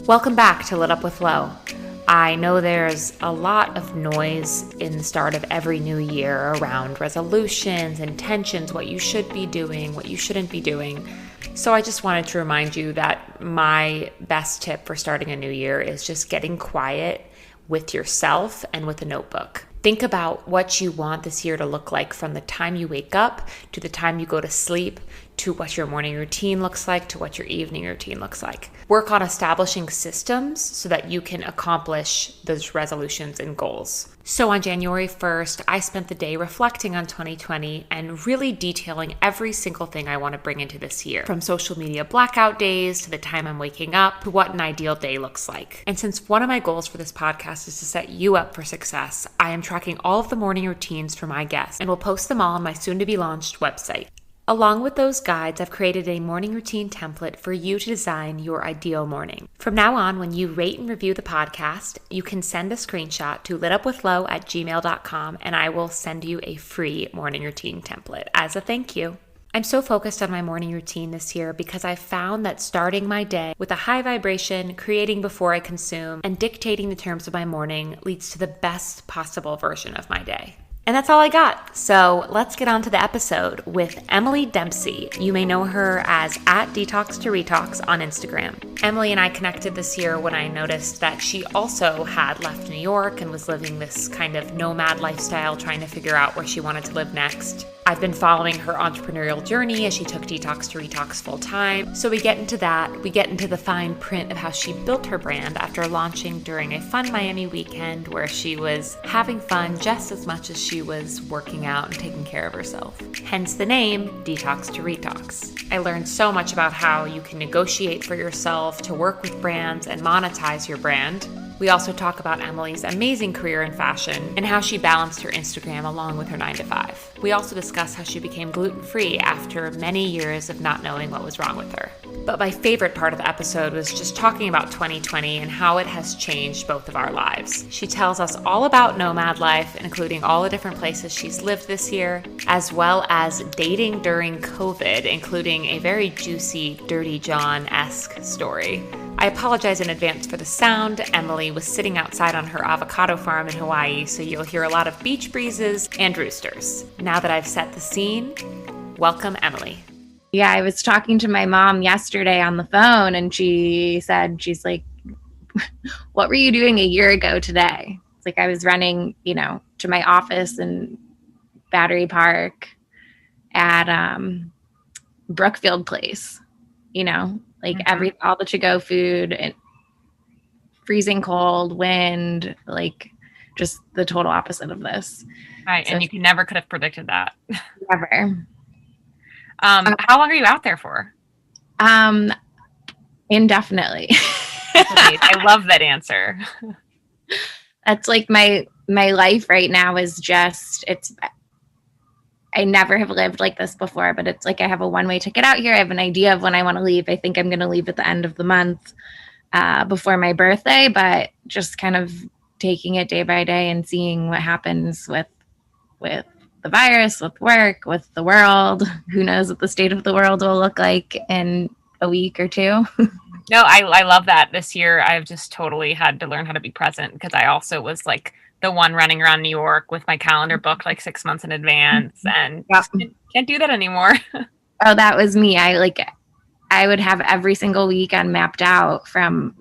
Welcome back to Lit Up with Lo. I know there's a lot of noise in the start of every new year around resolutions, intentions, what you should be doing, what you shouldn't be doing. So I just wanted to remind you that my best tip for starting a new year is just getting quiet with yourself and with a notebook. Think about what you want this year to look like from the time you wake up to the time you go to sleep, to what your morning routine looks like, to what your evening routine looks like. Work on establishing systems so that you can accomplish those resolutions and goals. So on January 1st, I spent the day reflecting on 2020 and really detailing every single thing I want to bring into this year, from social media blackout days to the time I'm waking up to what an ideal day looks like. And since one of my goals for this podcast is to set you up for success, I am tracking all of the morning routines for my guests and will post them all on my soon-to-be-launched website. Along with those guides, I've created a morning routine template for you to design your ideal morning. From now on, when you rate and review the podcast, you can send a screenshot to litupwithlo@gmail.com and I will send you a free morning routine template as a thank you. I'm so focused on my morning routine this year because I found that starting my day with a high vibration, creating before I consume, and dictating the terms of my morning leads to the best possible version of my day. And that's all I got. So let's get on to the episode with Emily Dempsey. You may know her as @Detox2Retox on Instagram. Emily and I connected this year when I noticed that she also had left New York and was living this kind of nomad lifestyle, trying to figure out where she wanted to live next. I've been following her entrepreneurial journey as she took Detox2Retox full time. So we get into that. We get into the fine print of how she built her brand after launching during a fun Miami weekend where she was having fun just as much as she was working out and taking care of herself. Hence the name Detox2Retox. I learned so much about how you can negotiate for yourself, to work with brands and monetize your brand. We also talk about Emily's amazing career in fashion and how she balanced her Instagram along with her 9-to-5. We also discuss how she became gluten-free after many years of not knowing what was wrong with her. But my favorite part of the episode was just talking about 2020 and how it has changed both of our lives. She tells us all about nomad life, including all the different places she's lived this year, as well as dating during COVID, including a very juicy Dirty John-esque story. I apologize in advance for the sound. Emily was sitting outside on her avocado farm in Hawaii, so you'll hear a lot of beach breezes and roosters. Now that I've set the scene, welcome Emily. Yeah, I was talking to my mom yesterday on the phone and she's like, what were you doing a year ago today? It's like I was running, to my office in Battery Park at Brookfield Place, all the to-go food and freezing cold, wind, like just the total opposite of this. Right, so, and you never could have predicted that. Never. How long are you out there for? Indefinitely. I love that answer. That's like my life right now is just, I never have lived like this before, but it's like I have a one-way ticket out here. I have an idea of when I want to leave. I think I'm going to leave at the end of the month before my birthday, but just kind of taking it day by day and seeing what happens with the virus, with work, with the world. Who knows what the state of the world will look like in a week or two. No, I love that. This year, I've just totally had to learn how to be present because I also was like the one running around New York with my calendar booked like 6 months in advance and can't do that anymore. Oh, that was me. I would have every single weekend mapped out from,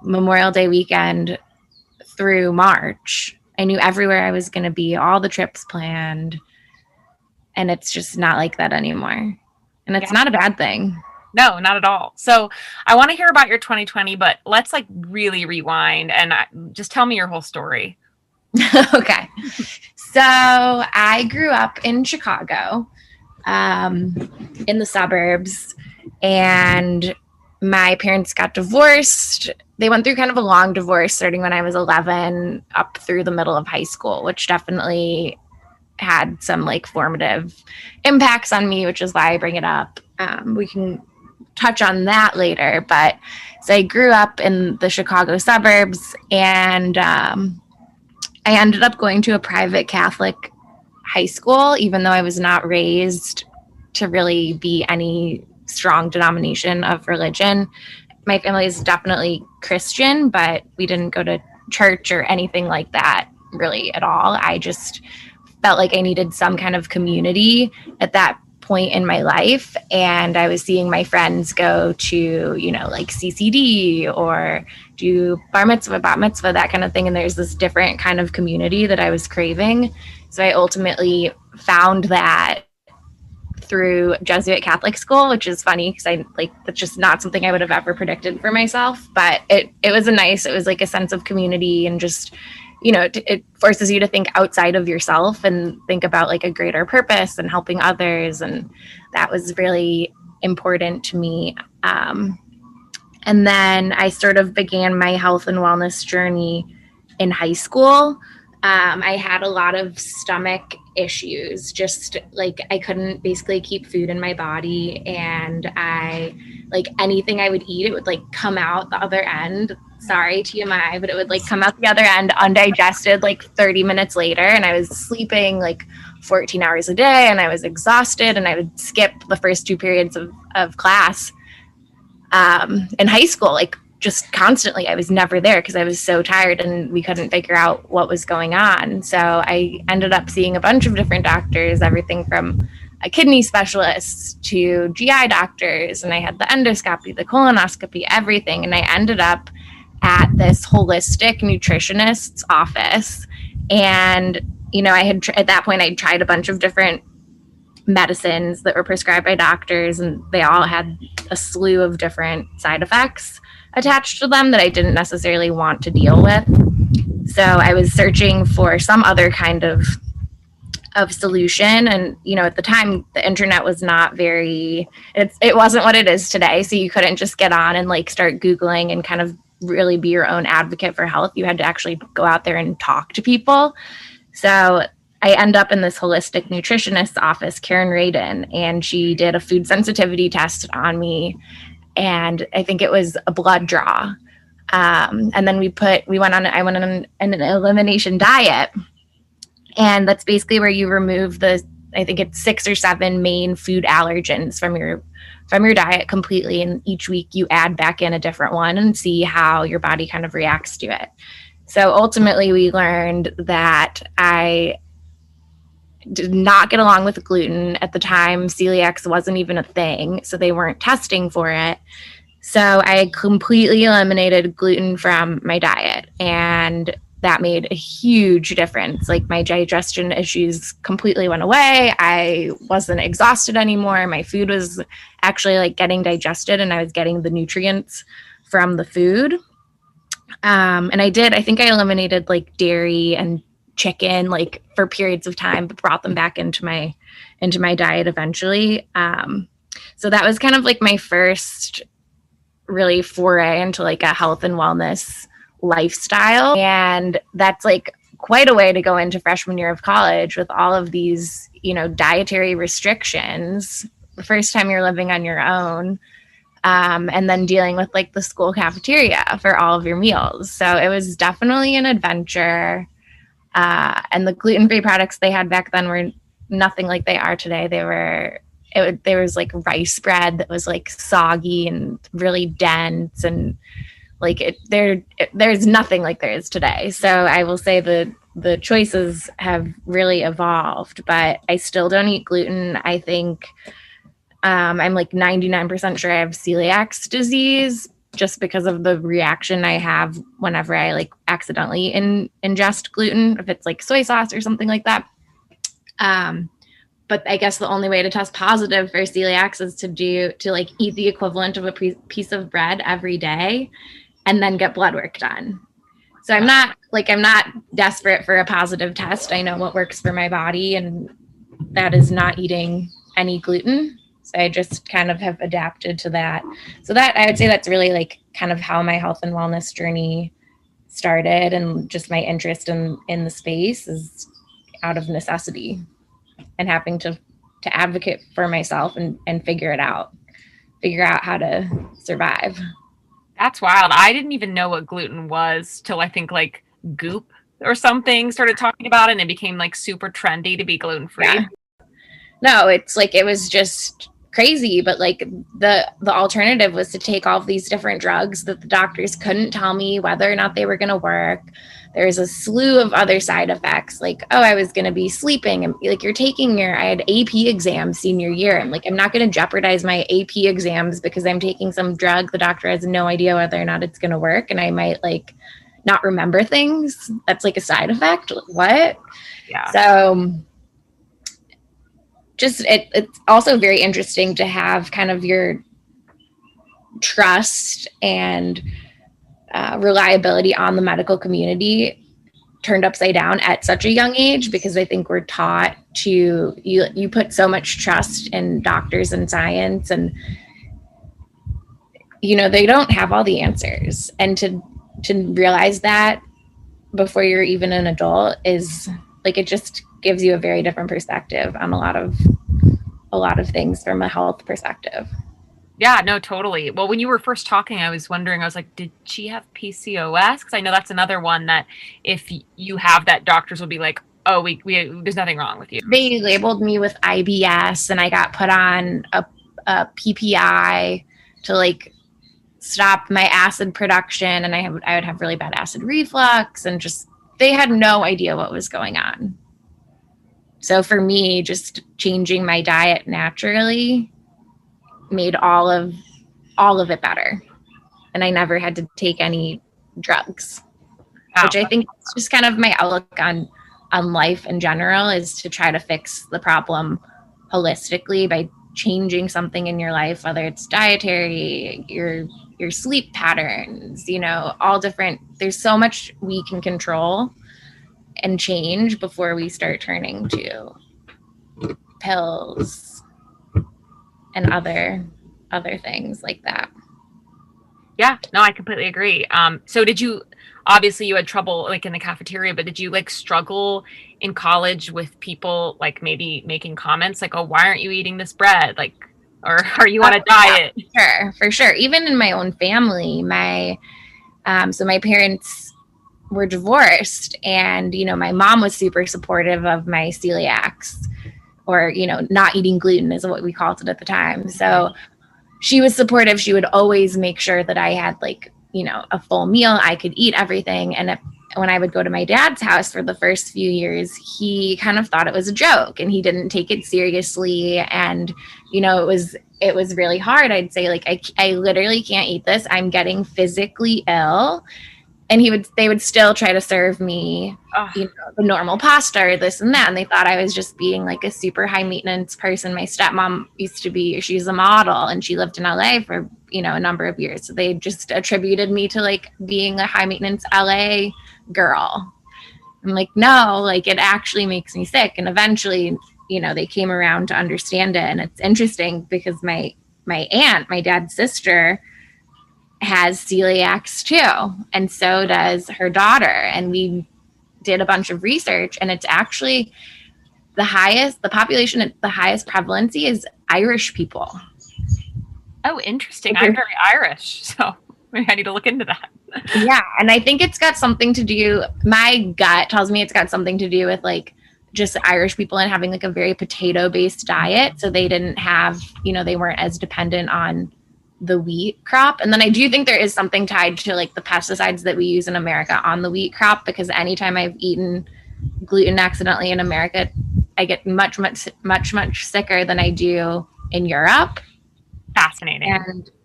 Memorial Day weekend through March. I knew everywhere I was going to be, all the trips planned, and it's just not like that anymore. And it's not a bad thing. No, not at all. So I want to hear about your 2020, but let's really rewind and just tell me your whole story. Okay. So I grew up in Chicago, in the suburbs, and my parents got divorced. They went through kind of a long divorce starting when I was 11 up through the middle of high school, which definitely had some formative impacts on me, which is why I bring it up. We can touch on that later, but so I grew up in the Chicago suburbs, and I ended up going to a private Catholic high school, even though I was not raised to really be any strong denomination of religion. my family is definitely Christian, but we didn't go to church or anything like that really at all. I just felt like I needed some kind of community at that point in my life. And I was seeing my friends go to, like CCD or do bar mitzvah, bat mitzvah, that kind of thing. And there's this different kind of community that I was craving. So I ultimately found that through Jesuit Catholic school, which is funny because that's just not something I would have ever predicted for myself. But it was like a sense of community, and just, it forces you to think outside of yourself and think about like a greater purpose and helping others. And that was really important to me. And then I sort of began my health and wellness journey in high school. I had a lot of stomach issues, just like I couldn't basically keep food in my body, and anything I would eat, it would like come out the other end. Sorry, TMI, but it would like come out the other end undigested like 30 minutes later, and I was sleeping like 14 hours a day, and I was exhausted, and I would skip the first 2 periods of class in high school, like just constantly. I was never there because I was so tired, and we couldn't figure out what was going on. So I ended up seeing a bunch of different doctors, everything from a kidney specialist to GI doctors, and I had the endoscopy, the colonoscopy, everything. And I ended up at this holistic nutritionist's office. And, I had at that point, I'd tried a bunch of different medicines that were prescribed by doctors, and they all had a slew of different side effects attached to them that I didn't necessarily want to deal with. So I was searching for some other kind of solution. And, at the time, the internet was not it wasn't what it is today. So you couldn't just get on and like start Googling and kind of really be your own advocate for health. You had to actually go out there and talk to people. So I end up in this holistic nutritionist's office, Karen Radin, and she did a food sensitivity test on me. And I think it was a blood draw. And then I went on an elimination diet. And that's basically where you remove I think it's 6 or 7 main food allergens from your diet completely. And each week you add back in a different one and see how your body kind of reacts to it. So ultimately we learned that I did not get along with gluten. At the time, celiac wasn't even a thing, so they weren't testing for it. So I completely eliminated gluten from my diet, and that made a huge difference. Like my digestion issues completely went away. I wasn't exhausted anymore. My food was actually like getting digested, and I was getting the nutrients from the food. And I think I eliminated like dairy and chicken like for periods of time, but brought them back into my diet eventually. So that was kind of like my first really foray into like a health and wellness lifestyle. And that's like quite a way to go into freshman year of college with all of these, dietary restrictions. The first time you're living on your own. And then dealing with like the school cafeteria for all of your meals. So it was definitely an adventure. And the gluten-free products they had back then were nothing like they are today. There was like rice bread that was like soggy and really dense, and like there's nothing like there is today. So I will say the choices have really evolved, but I still don't eat gluten. I think I'm like 99% sure I have celiac disease, just because of the reaction I have whenever I like accidentally ingest gluten, if it's like soy sauce or something like that. But I guess the only way to test positive for celiac is to like eat the equivalent of a piece of bread every day and then get blood work done. So I'm not desperate for a positive test. I know what works for my body, and that is not eating any gluten. So I just kind of have adapted to that. So that I would say that's really like kind of how my health and wellness journey started, and just my interest in the space is out of necessity and having to advocate for myself and figure out how to survive. That's wild. I didn't even know what gluten was till I think like Goop or something started talking about it, and it became like super trendy to be gluten-free. Yeah. No, it's like, it was just crazy, but like the alternative was to take all of these different drugs that the doctors couldn't tell me whether or not they were going to work. There's a slew of other side effects, like, oh, I was going to be sleeping, and like I had AP exams senior year, and like I'm not going to jeopardize my AP exams because I'm taking some drug the doctor has no idea whether or not it's going to work, and I might like not remember things. That's like a side effect. What? Yeah. So just it's also very interesting to have kind of your trust and reliability on the medical community turned upside down at such a young age, because I think we're taught to, you put so much trust in doctors and science, and they don't have all the answers, and to realize that before you're even an adult is like, it just gives you a very different perspective on a lot of things from a health perspective. Yeah, no, totally. Well, when you were first talking, I was wondering, I was like, did she have PCOS? Because I know that's another one that if you have that, doctors will be like, oh, we there's nothing wrong with you. They labeled me with IBS, and I got put on a PPI to like stop my acid production, and I would have really bad acid reflux, and just they had no idea what was going on. So for me, just changing my diet naturally made all of it better. And I never had to take any drugs, which I think is just kind of my outlook on life in general, is to try to fix the problem holistically by changing something in your life, whether it's dietary, your sleep patterns, all different. There's so much we can control and change before we start turning to pills and other things like that. Yeah, no, I completely agree. So obviously you had trouble like in the cafeteria, but did you like struggle in college with people like maybe making comments like, oh, why aren't you eating this bread? Like, or are you on a diet? Yeah, for sure. Even in my own family, so my parents were divorced, and my mom was super supportive of my celiacs, or not eating gluten is what we called it at the time. So she was supportive. She would always make sure that I had like a full meal, I could eat everything. And when I would go to my dad's house for the first few years, he kind of thought it was a joke, and he didn't take it seriously. And it was really hard. I'd say like, I literally can't eat this, I'm getting physically ill. And they would still try to serve me, the normal pasta or this and that. And they thought I was just being like a super high maintenance person. My stepmom she's a model, and she lived in LA for, a number of years. So they just attributed me to like being a high maintenance LA girl. I'm like, no, like it actually makes me sick. And eventually, they came around to understand it. And it's interesting because my aunt, my dad's sister, has celiacs too, and so does her daughter. And we did a bunch of research, and it's actually the highest prevalency is Irish people. Oh, interesting. I'm very Irish, so maybe I need to look into that. Yeah, and I think it's got something to do, my gut tells me it's got something to do with like just Irish people and having like a very potato based diet, so they didn't have, they weren't as dependent on the wheat crop. And then I do think there is something tied to like the pesticides that we use in America on the wheat crop, because anytime I've eaten gluten accidentally in America, I get much sicker than I do in Europe. Fascinating.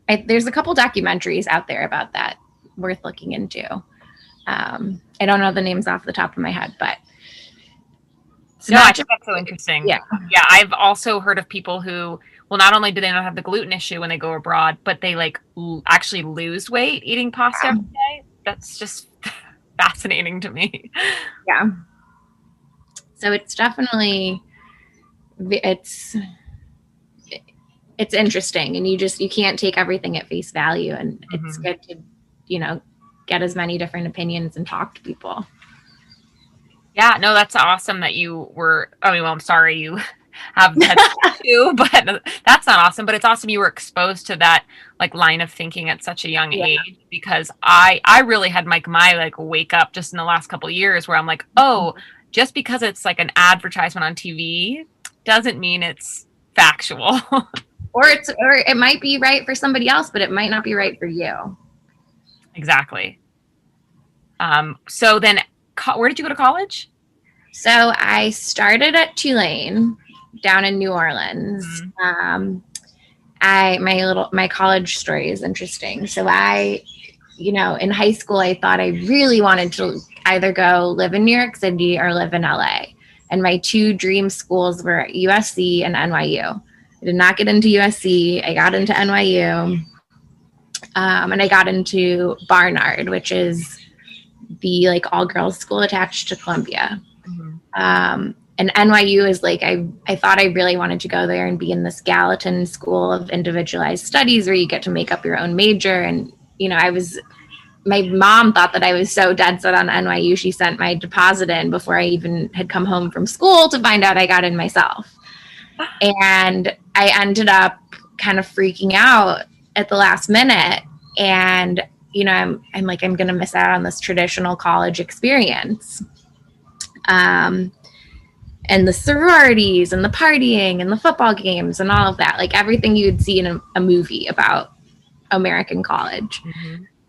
And there's a couple documentaries out there about that worth looking into. I don't know the names off the top of my head, but I think that's so interesting. Yeah. I've also heard of people who, well, not only do they not have the gluten issue when they go abroad, but they like actually lose weight eating pasta every day. That's just fascinating to me. Yeah. So it's definitely, it's interesting, and you can't take everything at face value, and it's good to, get as many different opinions and talk to people. Yeah, no, that's awesome that you were, I'm sorry you have that too, but that's not awesome. But it's awesome you were exposed to that like line of thinking at such a young age, because I really had my like wake up just in the last couple of years where I'm like, oh, just because it's like an advertisement on TV doesn't mean it's factual. or it might be right for somebody else, but it might not be right for you. Exactly. So then where did you go to college? So I started at Tulane down in New Orleans. My college story is interesting. So in high school, I thought I really wanted to either go live in New York City or live in LA. And my two dream schools were USC and NYU. I did not get into USC. I got into NYU. And I got into Barnard, which is the like all girls school attached to Columbia. And NYU is like, I thought I really wanted to go there and be in this Gallatin School of Individualized Studies where you get to make up your own major. And, my mom thought that I was so dead set on NYU. She sent my deposit in before I even had come home from school to find out I got in myself. And I ended up kind of freaking out at the last minute. And, I'm like, I'm going to miss out on this traditional college experience. And the sororities and the partying and the football games and all of that, like everything you would see in a movie about American college.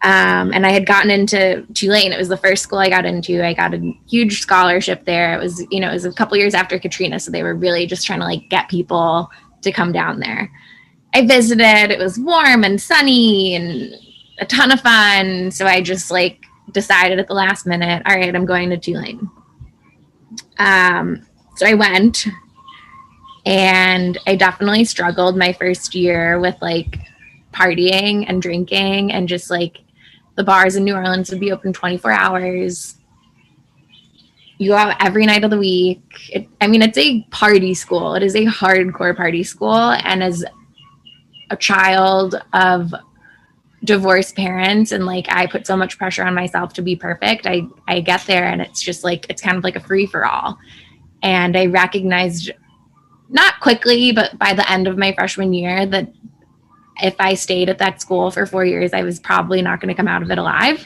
And I had gotten into Tulane. It was the first school I got into. I got a huge scholarship there. It was, it was a couple years after Katrina. So they were really just trying to like get people to come down there. I visited, it was warm and sunny and a ton of fun. So I just like decided at the last minute, all right, I'm going to Tulane. So I went, and I definitely struggled my first year with like partying and drinking, and just like the bars in New Orleans would be open 24 hours. You go out every night of the week. It's a party school. It is a hardcore party school. And as a child of divorced parents, and like I put so much pressure on myself to be perfect, I get there and it's just like, it's kind of like a free for all. And I recognized, not quickly, but by the end of my freshman year, that if I stayed at that school for 4 years, I was probably not going to come out of it alive.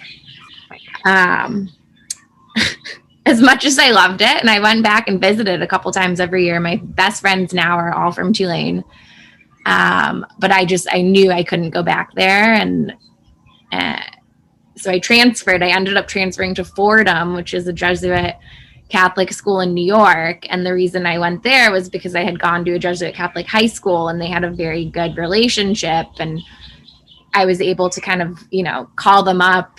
As much as I loved it, and I went back and visited a couple times every year. My best friends now are all from Tulane. But I knew I couldn't go back there. And so I transferred. I ended up transferring to Fordham, which is a Jesuit Catholic school in New York. And the reason I went there was because I had gone to a Jesuit Catholic high school and they had a very good relationship. And I was able to kind of, call them up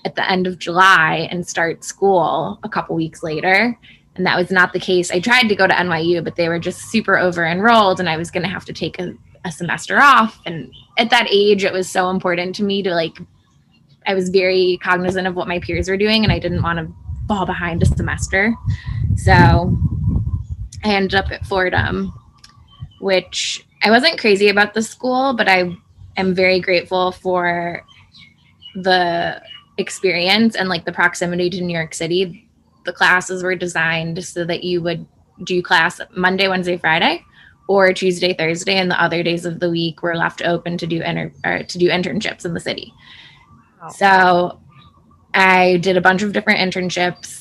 at the end of July and start school a couple weeks later. And that was not the case. I tried to go to NYU, but they were just super over enrolled and I was going to have to take a semester off. And at that age, it was so important to me to I was very cognizant of what my peers were doing and I didn't want to fall behind a semester. So I ended up at Fordham, which I wasn't crazy about the school, but I am very grateful for the experience and like the proximity to New York City. The classes were designed so that you would do class Monday, Wednesday, Friday, or Tuesday, Thursday, and the other days of the week were left open to do internships in the city. Oh. So I did a bunch of different internships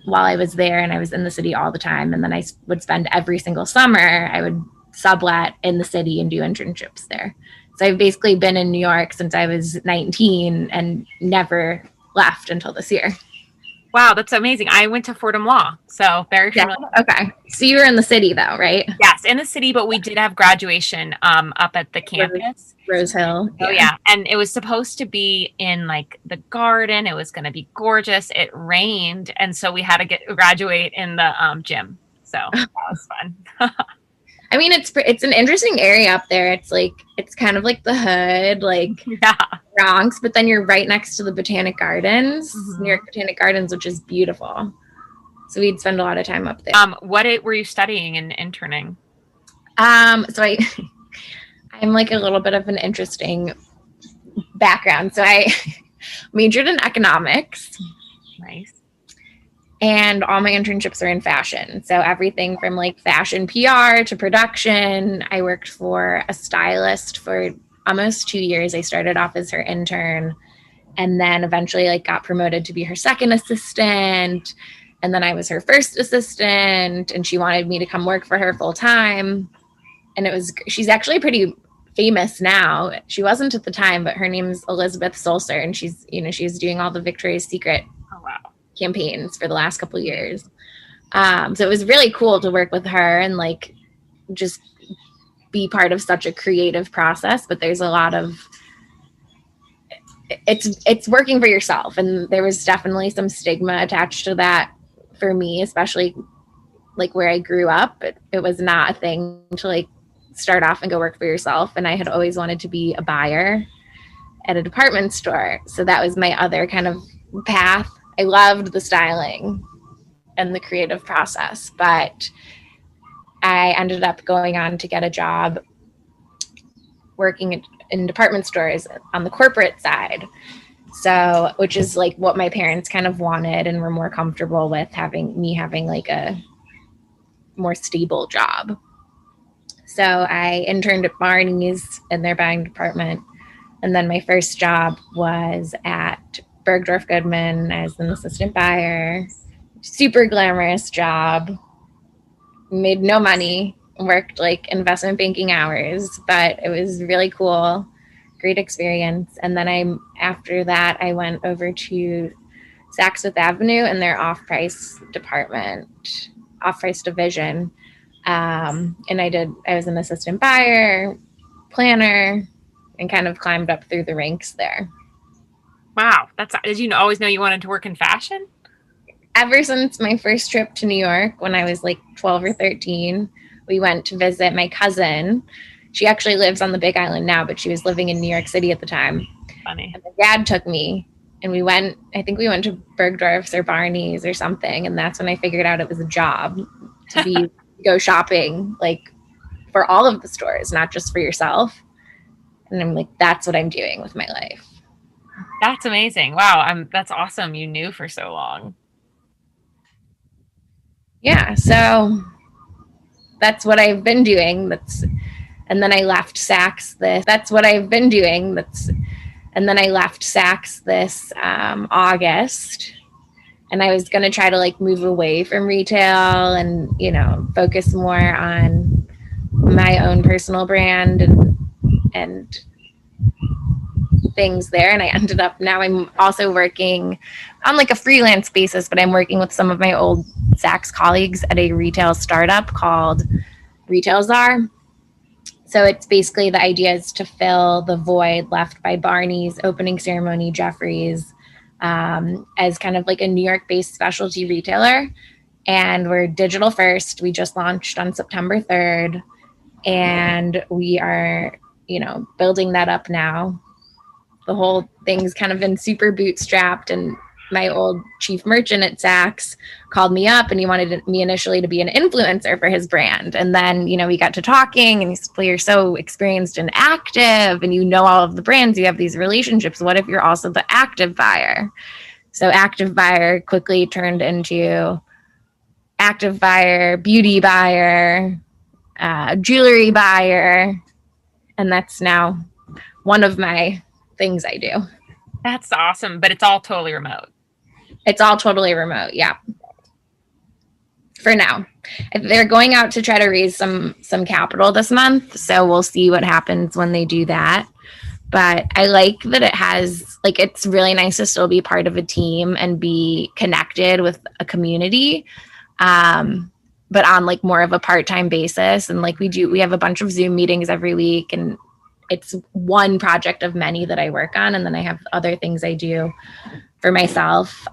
while I was there, and I was in the city all the time. And then I would spend every single summer, I would sublet in the city and do internships there. So I've basically been in New York since I was 19 and never left until this year. Wow, that's amazing. I went to Fordham Law, so very familiar. Yeah. Okay. So you were in the city though, right? Yes, in the city, but we did have graduation up at the campus. Rose Hill. Yeah. Oh yeah. And it was supposed to be in like the garden. It was going to be gorgeous. It rained. And so we had to graduate in the gym. So that was fun. I mean, it's an interesting area up there. It's kind of like the hood, Bronx, but then you're right next to the Botanic Gardens, New York Botanic Gardens, which is beautiful. So we'd spend a lot of time up there. What were you studying and interning? So I'm like a little bit of an interesting background. So I majored in economics. Nice. And all my internships are in fashion. So everything from like fashion PR to production. I worked for a stylist for almost 2 years. I started off as her intern and then eventually got promoted to be her second assistant. And then I was her first assistant and she wanted me to come work for her full time. and she's actually pretty famous now. She wasn't at the time, but her name's Elizabeth Solser, and she's doing all the Victoria's Secret campaigns for the last couple of years. So it was really cool to work with her and like just be part of such a creative process. But there's a lot of it's working for yourself, and there was definitely some stigma attached to that for me, especially like where I grew up. It was not a thing to like start off and go work for yourself, and I had always wanted to be a buyer at a department store, so that was my other kind of path. I loved the styling and the creative process, but I ended up going on to get a job working in department stores on the corporate side. So, which is like what my parents kind of wanted and were more comfortable with having like a more stable job. So I interned at Barney's in their buying department. And then my first job was at Bergdorf Goodman as an assistant buyer. Super glamorous job. Made no money. Worked like investment banking hours, but it was really cool. Great experience. And then after that, I went over to Saks Fifth Avenue in their off-price department, off-price division. And I was an assistant buyer, planner, and kind of climbed up through the ranks there. Wow. Did you always know you wanted to work in fashion? Ever since my first trip to New York when I was like 12 or 13, we went to visit my cousin. She actually lives on the Big Island now, but she was living in New York City at the time. Funny. And my dad took me, and I think we went to Bergdorf's or Barney's or something. And that's when I figured out it was a job to go shopping, like for all of the stores, not just for yourself. And I'm like, that's what I'm doing with my life. That's amazing. Wow. That's awesome. You knew for so long. Yeah. So that's what I've been doing. And then I left Saks this August, and I was going to try to like move away from retail and, focus more on my own personal brand and things there. And I ended up, now I'm also working on like a freelance basis, but I'm working with some of my old Saks colleagues at a retail startup called Retail Czar. So it's basically, the idea is to fill the void left by Barney's, Opening Ceremony, Jeffrey's, as kind of like a New York-based specialty retailer. And we're digital first. We just launched on September 3rd, and we are, building that up now. The whole thing's kind of been super bootstrapped, and my old chief merchant at Saks called me up, and he wanted me initially to be an influencer for his brand. And then, we got to talking, and he said, well, you're so experienced and active, and all of the brands, you have these relationships. What if you're also the active buyer? So active buyer quickly turned into active buyer, beauty buyer, jewelry buyer. And that's now one of my things I do. That's awesome. But it's all totally remote. It's all totally remote. Yeah. For now. They're going out to try to raise some capital this month. So we'll see what happens when they do that. But I like that it has, like, it's really nice to still be part of a team and be connected with a community. But on like more of a part-time basis. And like we have a bunch of Zoom meetings every week, and it's one project of many that I work on. And then I have other things I do for myself.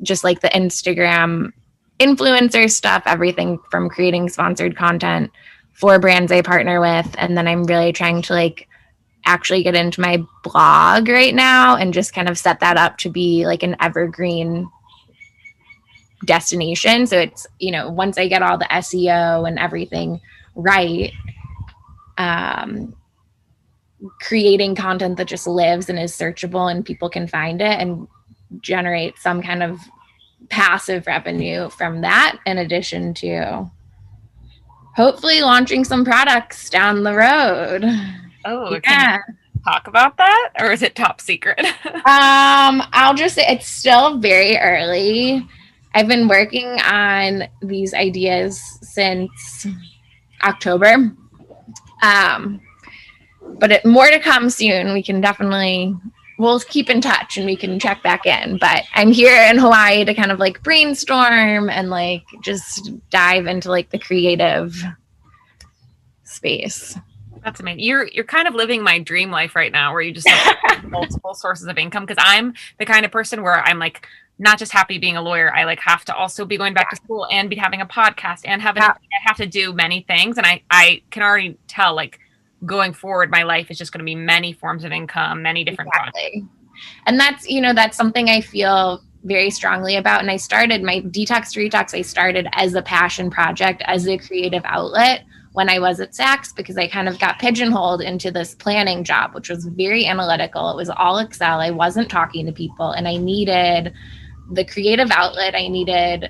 Just like the Instagram influencer stuff, everything from creating sponsored content for brands I partner with. And then I'm really trying to like actually get into my blog right now and just kind of set that up to be like an evergreen destination. So it's, once I get all the SEO and everything right, creating content that just lives and is searchable and people can find it and generate some kind of passive revenue from that, in addition to hopefully launching some products down the road. Oh, yeah. Can you talk about that, or is it top secret? I'll just say it's still very early. I've been working on these ideas since October. But more to come soon. We'll keep in touch and we can check back in. But I'm here in Hawaii to kind of like brainstorm and like just dive into like the creative space. That's amazing. You're kind of living my dream life right now, where you just have multiple sources of income. Because I'm the kind of person where I'm like not just happy being a lawyer. I like have to also be going back to school and be having a podcast and I have to do many things. And I can already tell like going forward, my life is just going to be many forms of income, many different projects. And that's something I feel very strongly about. And I started my Detox to Retox. I started as a passion project, as a creative outlet when I was at Saks, because I kind of got pigeonholed into this planning job, which was very analytical. It was all Excel. I wasn't talking to people, and I needed the creative outlet. I needed,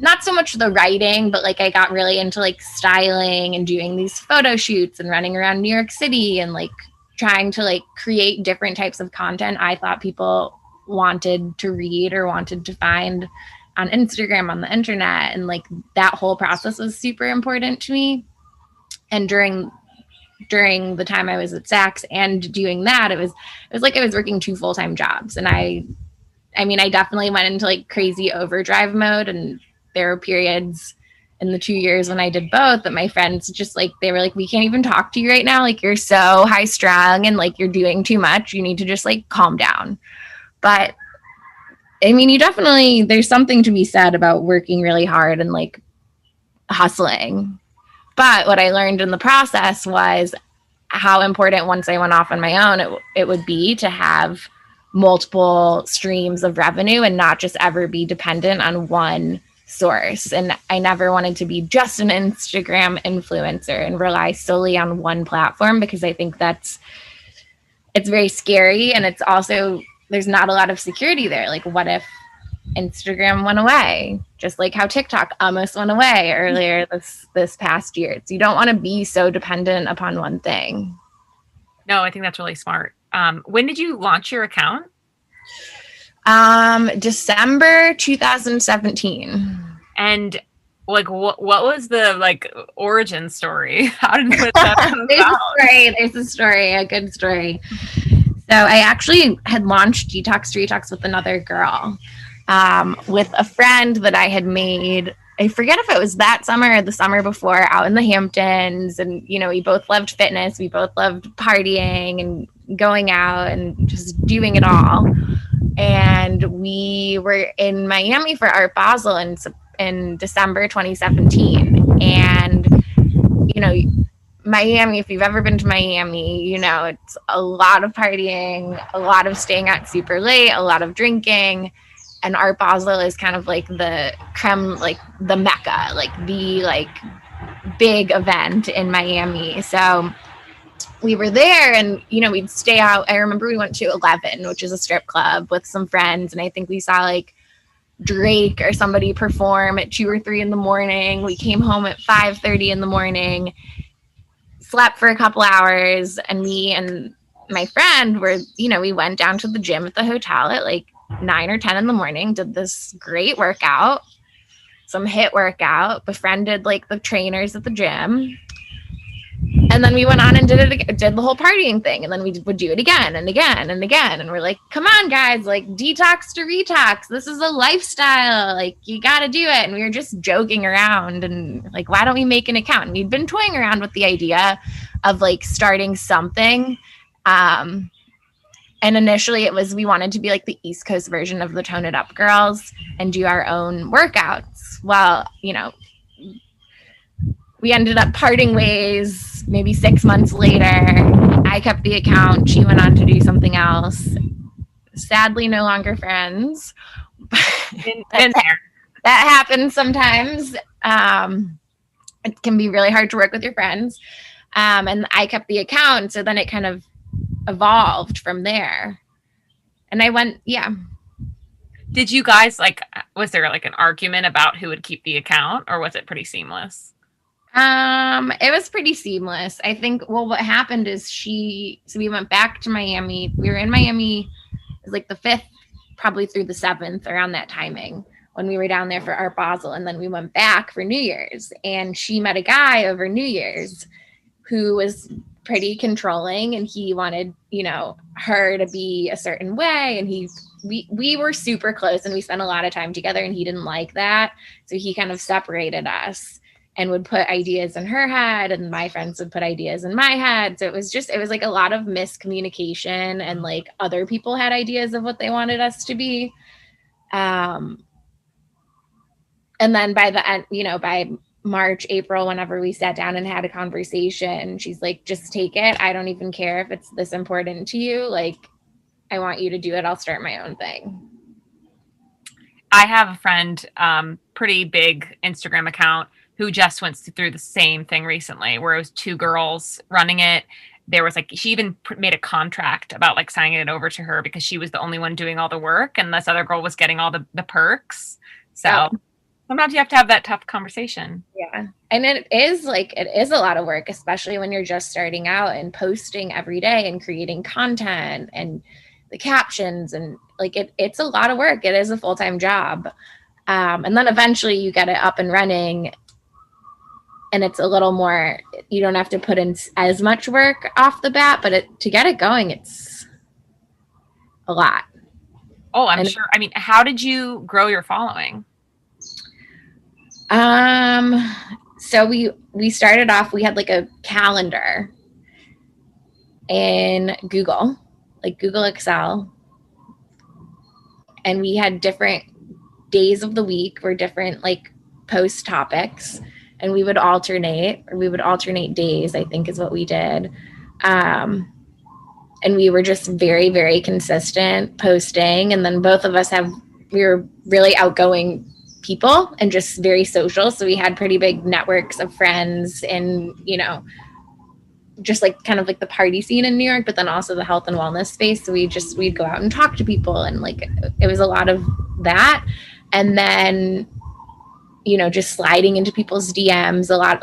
not so much the writing, but like I got really into like styling and doing these photo shoots and running around New York City and like trying to like create different types of content I thought people wanted to read or wanted to find on Instagram, on the internet. And like that whole process was super important to me. And during the time I was at Saks and doing that, it was like I was working 2 full-time jobs. And I definitely went into like crazy overdrive mode. And there were periods in the 2 years when I did both that my friends just like, they were like, we can't even talk to you right now. Like, you're so high strung and like, you're doing too much. You need to just like calm down. But I mean, there's something to be said about working really hard and like hustling. But what I learned in the process was how important, once I went off on my own, it would be to have multiple streams of revenue and not just ever be dependent on one source. And I never wanted to be just an Instagram influencer and rely solely on one platform, because I think it's very scary. And it's also, there's not a lot of security there. Like, what if Instagram went away? Just like how TikTok almost went away earlier this past year. So you don't want to be so dependent upon one thing. No, I think that's really smart. When did you launch your account? December 2017. And like, what was the like origin story? How did that come about? There's a story, a good story. So I actually had launched Detox to Retox with another girl, with a friend that I had made. I forget if it was that summer or the summer before, out in the Hamptons. And, we both loved fitness. We both loved partying and going out and just doing it all. And we were in Miami for Art Basel in December 2017. And, Miami, if you've ever been to Miami, it's a lot of partying, a lot of staying out super late, a lot of drinking. And Art Basel is kind of like the creme, like the Mecca, like the like big event in Miami. So we were there and, we'd stay out. I remember we went to 11, which is a strip club, with some friends. And I think we saw like Drake or somebody perform at 2 or 3 in the morning. We came home at 5:30 in the morning, slept for a couple hours. And me and my friend were, we went down to the gym at the hotel at like 9 or 10 in the morning, did this great workout, some HIIT workout, befriended like the trainers at the gym. And then we went on and did the whole partying thing. And then we would do it again and again and again. And we're like, come on, guys, like detox to retox. This is a lifestyle. Like, you got to do it. And we were just joking around and like, why don't we make an account? And we'd been toying around with the idea of like starting something. And initially it was, we wanted to be like the East Coast version of the Tone It Up girls and do our own workouts. Well, we ended up parting ways maybe 6 months later. I kept the account. She went on to do something else. Sadly, no longer friends. That happens sometimes. It can be really hard to work with your friends. And I kept the account. So then it kind of evolved from there. And I went, yeah. Did you guys was there like an argument about who would keep the account, or was it pretty seamless? It was pretty seamless. I think, what happened is we went back to Miami. We were in Miami, it was like the 5th, probably through the 7th, around that timing, when we were down there for Art Basel. And then we went back for New Year's, and she met a guy over New Year's who was pretty controlling, and he wanted, you know, her to be a certain way. And we were super close and we spent a lot of time together, and he didn't like that. So he kind of separated us and would put ideas in her head, and my friends would put ideas in my head. So it was like a lot of miscommunication, and like other people had ideas of what they wanted us to be. And then by the end, you know, by March, April, whenever we sat down and had a conversation, she's like, just take it. I don't even care if it's this important to you. Like, I want you to do it. I'll start my own thing. I have a friend, pretty big Instagram account, who just went through the same thing recently, where it was 2 girls running it. There was like, she even made a contract about like signing it over to her because she was the only one doing all the work, and this other girl was getting all the perks. So sometimes you have to have that tough conversation. Yeah. And it is a lot of work, especially when you're just starting out and posting every day and creating content and the captions, and like it's a lot of work. It is a full-time job. And then eventually you get it up and running, and it's a little more, you don't have to put in as much work off the bat, but to get it going, it's a lot. Oh, I'm sure. I mean, how did you grow your following? So we started off, we had like a calendar in Google, like Google Excel, and we had different days of the week were different like post topics, and we would alternate days, I think is what we did. And we were just very, very consistent posting. And then both of us we were really outgoing people and just very social. So we had pretty big networks of friends in, you know, just like kind of like the party scene in New York, but then also the health and wellness space. So we'd go out and talk to people, and like it was a lot of that. And then, you know, just sliding into people's DMs a lot,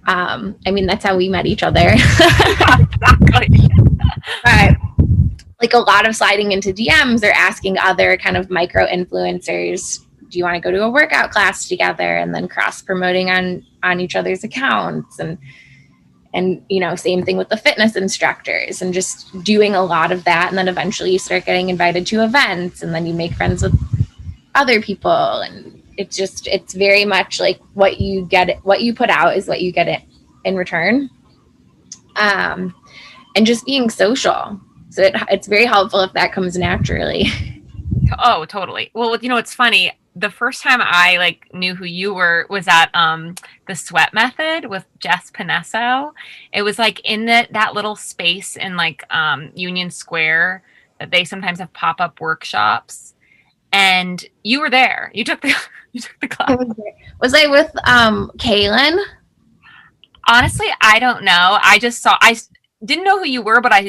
I mean, that's how we met each other. Exactly. But like a lot of sliding into DMs or asking other kind of micro influencers, do you want to go to a workout class together? And then cross promoting on each other's accounts, and, you know, same thing with the fitness instructors, and just doing a lot of that. And then eventually you start getting invited to events, and then you make friends with other people. And it's very much like what you put out is what you get in return. And just being social. So it's very helpful if that comes naturally. Oh, totally. Well, you know, it's funny. The first time I like knew who you were was at the Sweat Method with Jess Panesso. It was like in that little space in like Union Square that they sometimes have pop-up workshops. And you were there. You took the class. Was I with Kaylin? Honestly, I don't know. I didn't know who you were, but I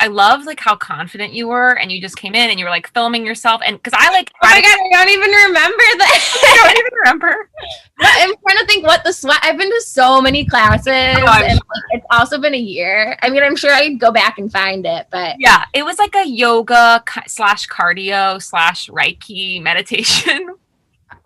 love like how confident you were, and you just came in and you were like filming yourself, and because I like, oh my god, I don't even remember that. I don't even remember. I'm trying to think what the Sweat. I've been to so many classes, and like, it's also been a year. I mean, I'm sure I'd go back and find it, but yeah, it was like a yoga / cardio / Reiki meditation.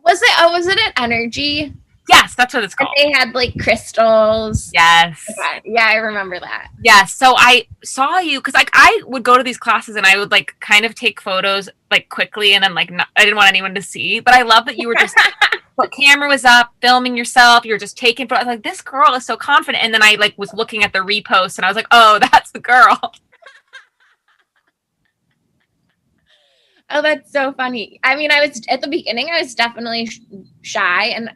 Was it an energy? Yes, that's what it's called. And they had like crystals. Yes. Okay. Yeah, I remember that. Yes. So I saw you because like I would go to these classes and I would like kind of take photos like quickly, and then like I didn't want anyone to see. But I love that you were just what camera was up, filming yourself. You were just taking photos. Like, this girl is so confident. And then I like was looking at the repost, and I was like, oh, that's the girl. Oh, that's so funny. I mean, I was at the beginning, I was definitely shy, and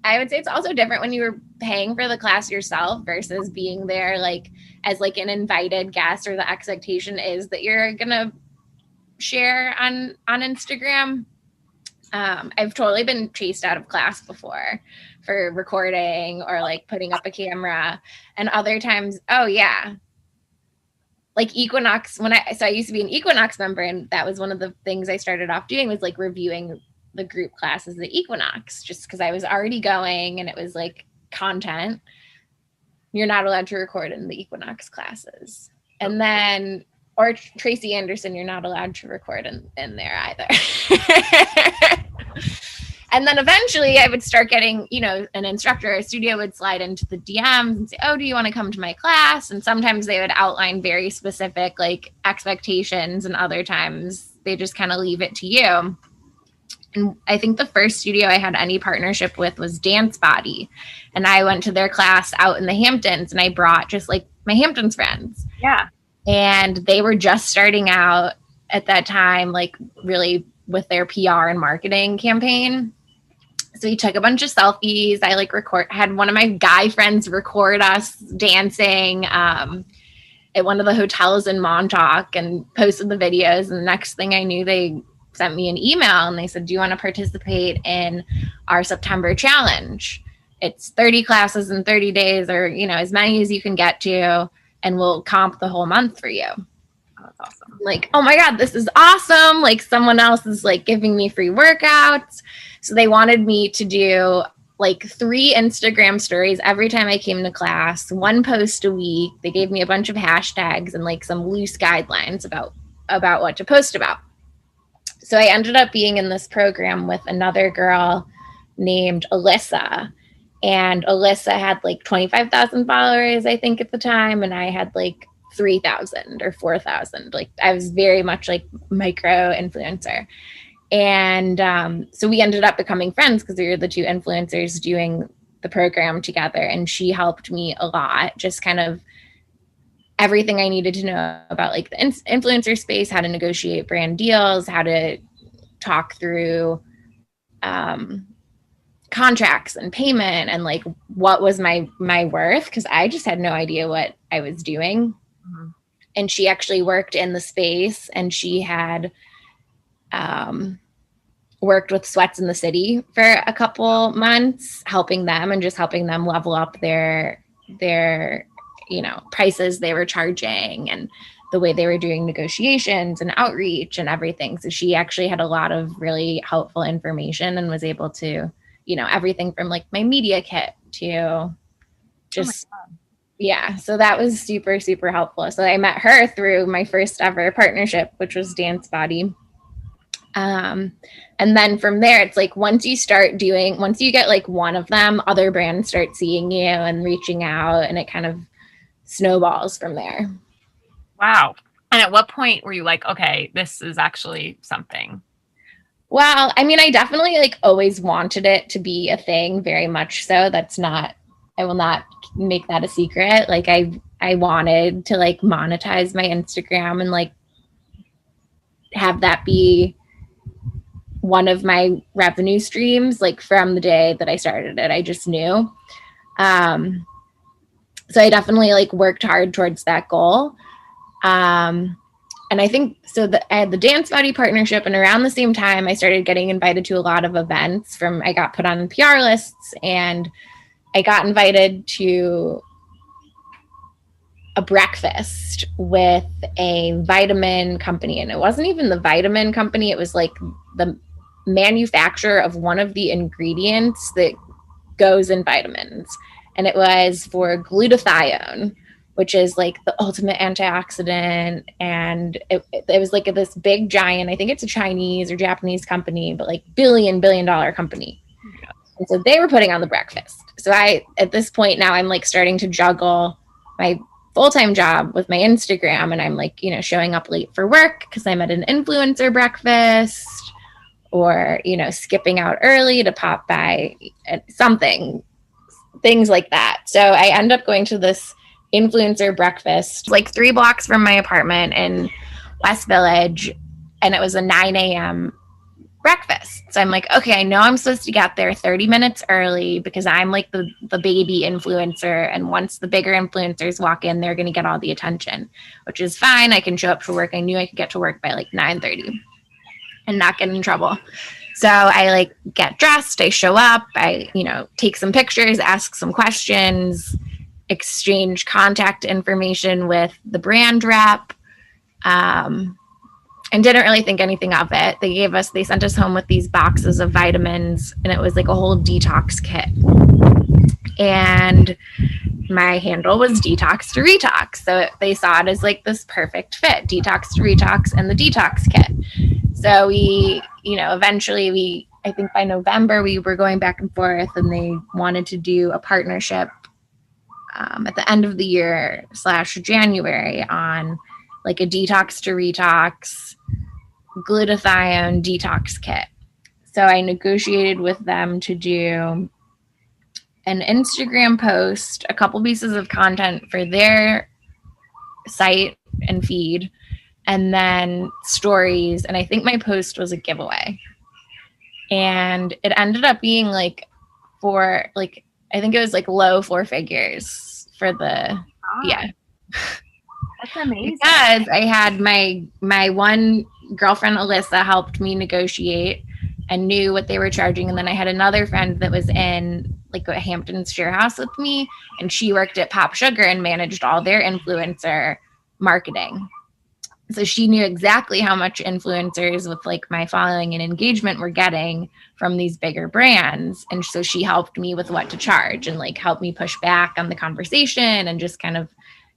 I would say it's also different when you were paying for the class yourself versus being there like as like an invited guest, or the expectation is that you're gonna share on Instagram. I've totally been chased out of class before for recording or like putting up a camera, and other times, oh yeah. Like Equinox, I used to be an Equinox member, and that was one of the things I started off doing was like reviewing the group classes at Equinox, just because I was already going and it was like content. You're not allowed to record in the Equinox classes. And then, or Tracy Anderson, you're not allowed to record in there either. And then eventually I would start getting, an instructor or a studio would slide into the DMs and say, oh, do you want to come to my class? And sometimes they would outline very specific like expectations, and other times they just kind of leave it to you. And I think the first studio I had any partnership with was Dance Body. And I went to their class out in the Hamptons, and I brought just like my Hamptons friends. Yeah. And they were just starting out at that time, like really with their PR and marketing campaign. So we took a bunch of selfies. I had one of my guy friends record us dancing at one of the hotels in Montauk and posted the videos. And the next thing I knew, they sent me an email and they said, do you want to participate in our September challenge? It's 30 classes in 30 days, or, as many as you can get to, and we'll comp the whole month for you. Oh, that's awesome. Like, oh my God, this is awesome. Like, someone else is like giving me free workouts. So they wanted me to do like 3 Instagram stories every time I came to class, 1 post a week. They gave me a bunch of hashtags and like some loose guidelines about what to post about. So I ended up being in this program with another girl named Alyssa. And Alyssa had like 25,000 followers, I think, at the time. And I had like 3,000 or 4,000. Like, I was very much like micro influencer. And so we ended up becoming friends because we were the 2 influencers doing the program together. And she helped me a lot, just kind of everything I needed to know about like the influencer space, how to negotiate brand deals, how to talk through contracts and payment, and like what was my worth, because I just had no idea what I was doing. Mm-hmm. And she actually worked in the space, and she had worked with Sweats in the City for a couple months, helping them level up their prices they were charging and the way they were doing negotiations and outreach and everything. So she actually had a lot of really helpful information and was able to, everything from like my media kit to just, so that was super, super helpful. So I met her through my first ever partnership, which was Dance Body. And then from there, it's like, once you get like one of them, other brands start seeing you and reaching out, and it kind of snowballs from there. Wow. And at what point were you like, okay, this is actually something? Well, I mean, I definitely like always wanted it to be a thing, very much so. I will not make that a secret. Like I wanted to like monetize my Instagram and like have that be one of my revenue streams, like from the day that I started it. I just knew. So I definitely like worked hard towards that goal. And I think so I had the Dance Body partnership, and around the same time I started getting invited to a lot of events. I got put on PR lists, and I got invited to a breakfast with a vitamin company. And it wasn't even the vitamin company. It was like the manufacturer of one of the ingredients that goes in vitamins. And it was for glutathione, which is like the ultimate antioxidant. And it was like this big giant, I think it's a Chinese or Japanese company, but like billion dollar company. Yeah. And so they were putting on the breakfast. So at this point now, I'm like starting to juggle my full-time job with my Instagram, and I'm like, showing up late for work because I'm at an influencer breakfast, or, skipping out early to pop by something, things like that. So I end up going to this influencer breakfast, like 3 blocks from my apartment in West Village. And it was a 9 a.m. breakfast. So I'm like, okay, I know I'm supposed to get there 30 minutes early because I'm like the baby influencer. And once the bigger influencers walk in, they're going to get all the attention, which is fine. I can show up for work. I knew I could get to work by like 9:30 and not get in trouble. So I like get dressed, I show up, I, take some pictures, ask some questions, exchange contact information with the brand rep, and didn't really think anything of it. They sent us home with these boxes of vitamins, and it was like a whole detox kit. And my handle was Detox to Retox. So they saw it as like this perfect fit, Detox to Retox and the detox kit. So we, eventually we I think by November we were going back and forth, and they wanted to do a partnership at the end of the year / January on like a detox to retox glutathione detox kit. So I negotiated with them to do an Instagram post, a couple pieces of content for their site and feed, and then stories. And I think my post was a giveaway. And it ended up being like for like, I think it was like low 4 figures for the, yeah. That's amazing. Because I had my one girlfriend, Alyssa, helped me negotiate and knew what they were charging. And then I had another friend that was in like a Hamptons share house with me, and she worked at Pop Sugar and managed all their influencer marketing. So she knew exactly how much influencers with like my following and engagement were getting from these bigger brands. And so she helped me with what to charge and like helped me push back on the conversation, and just kind of,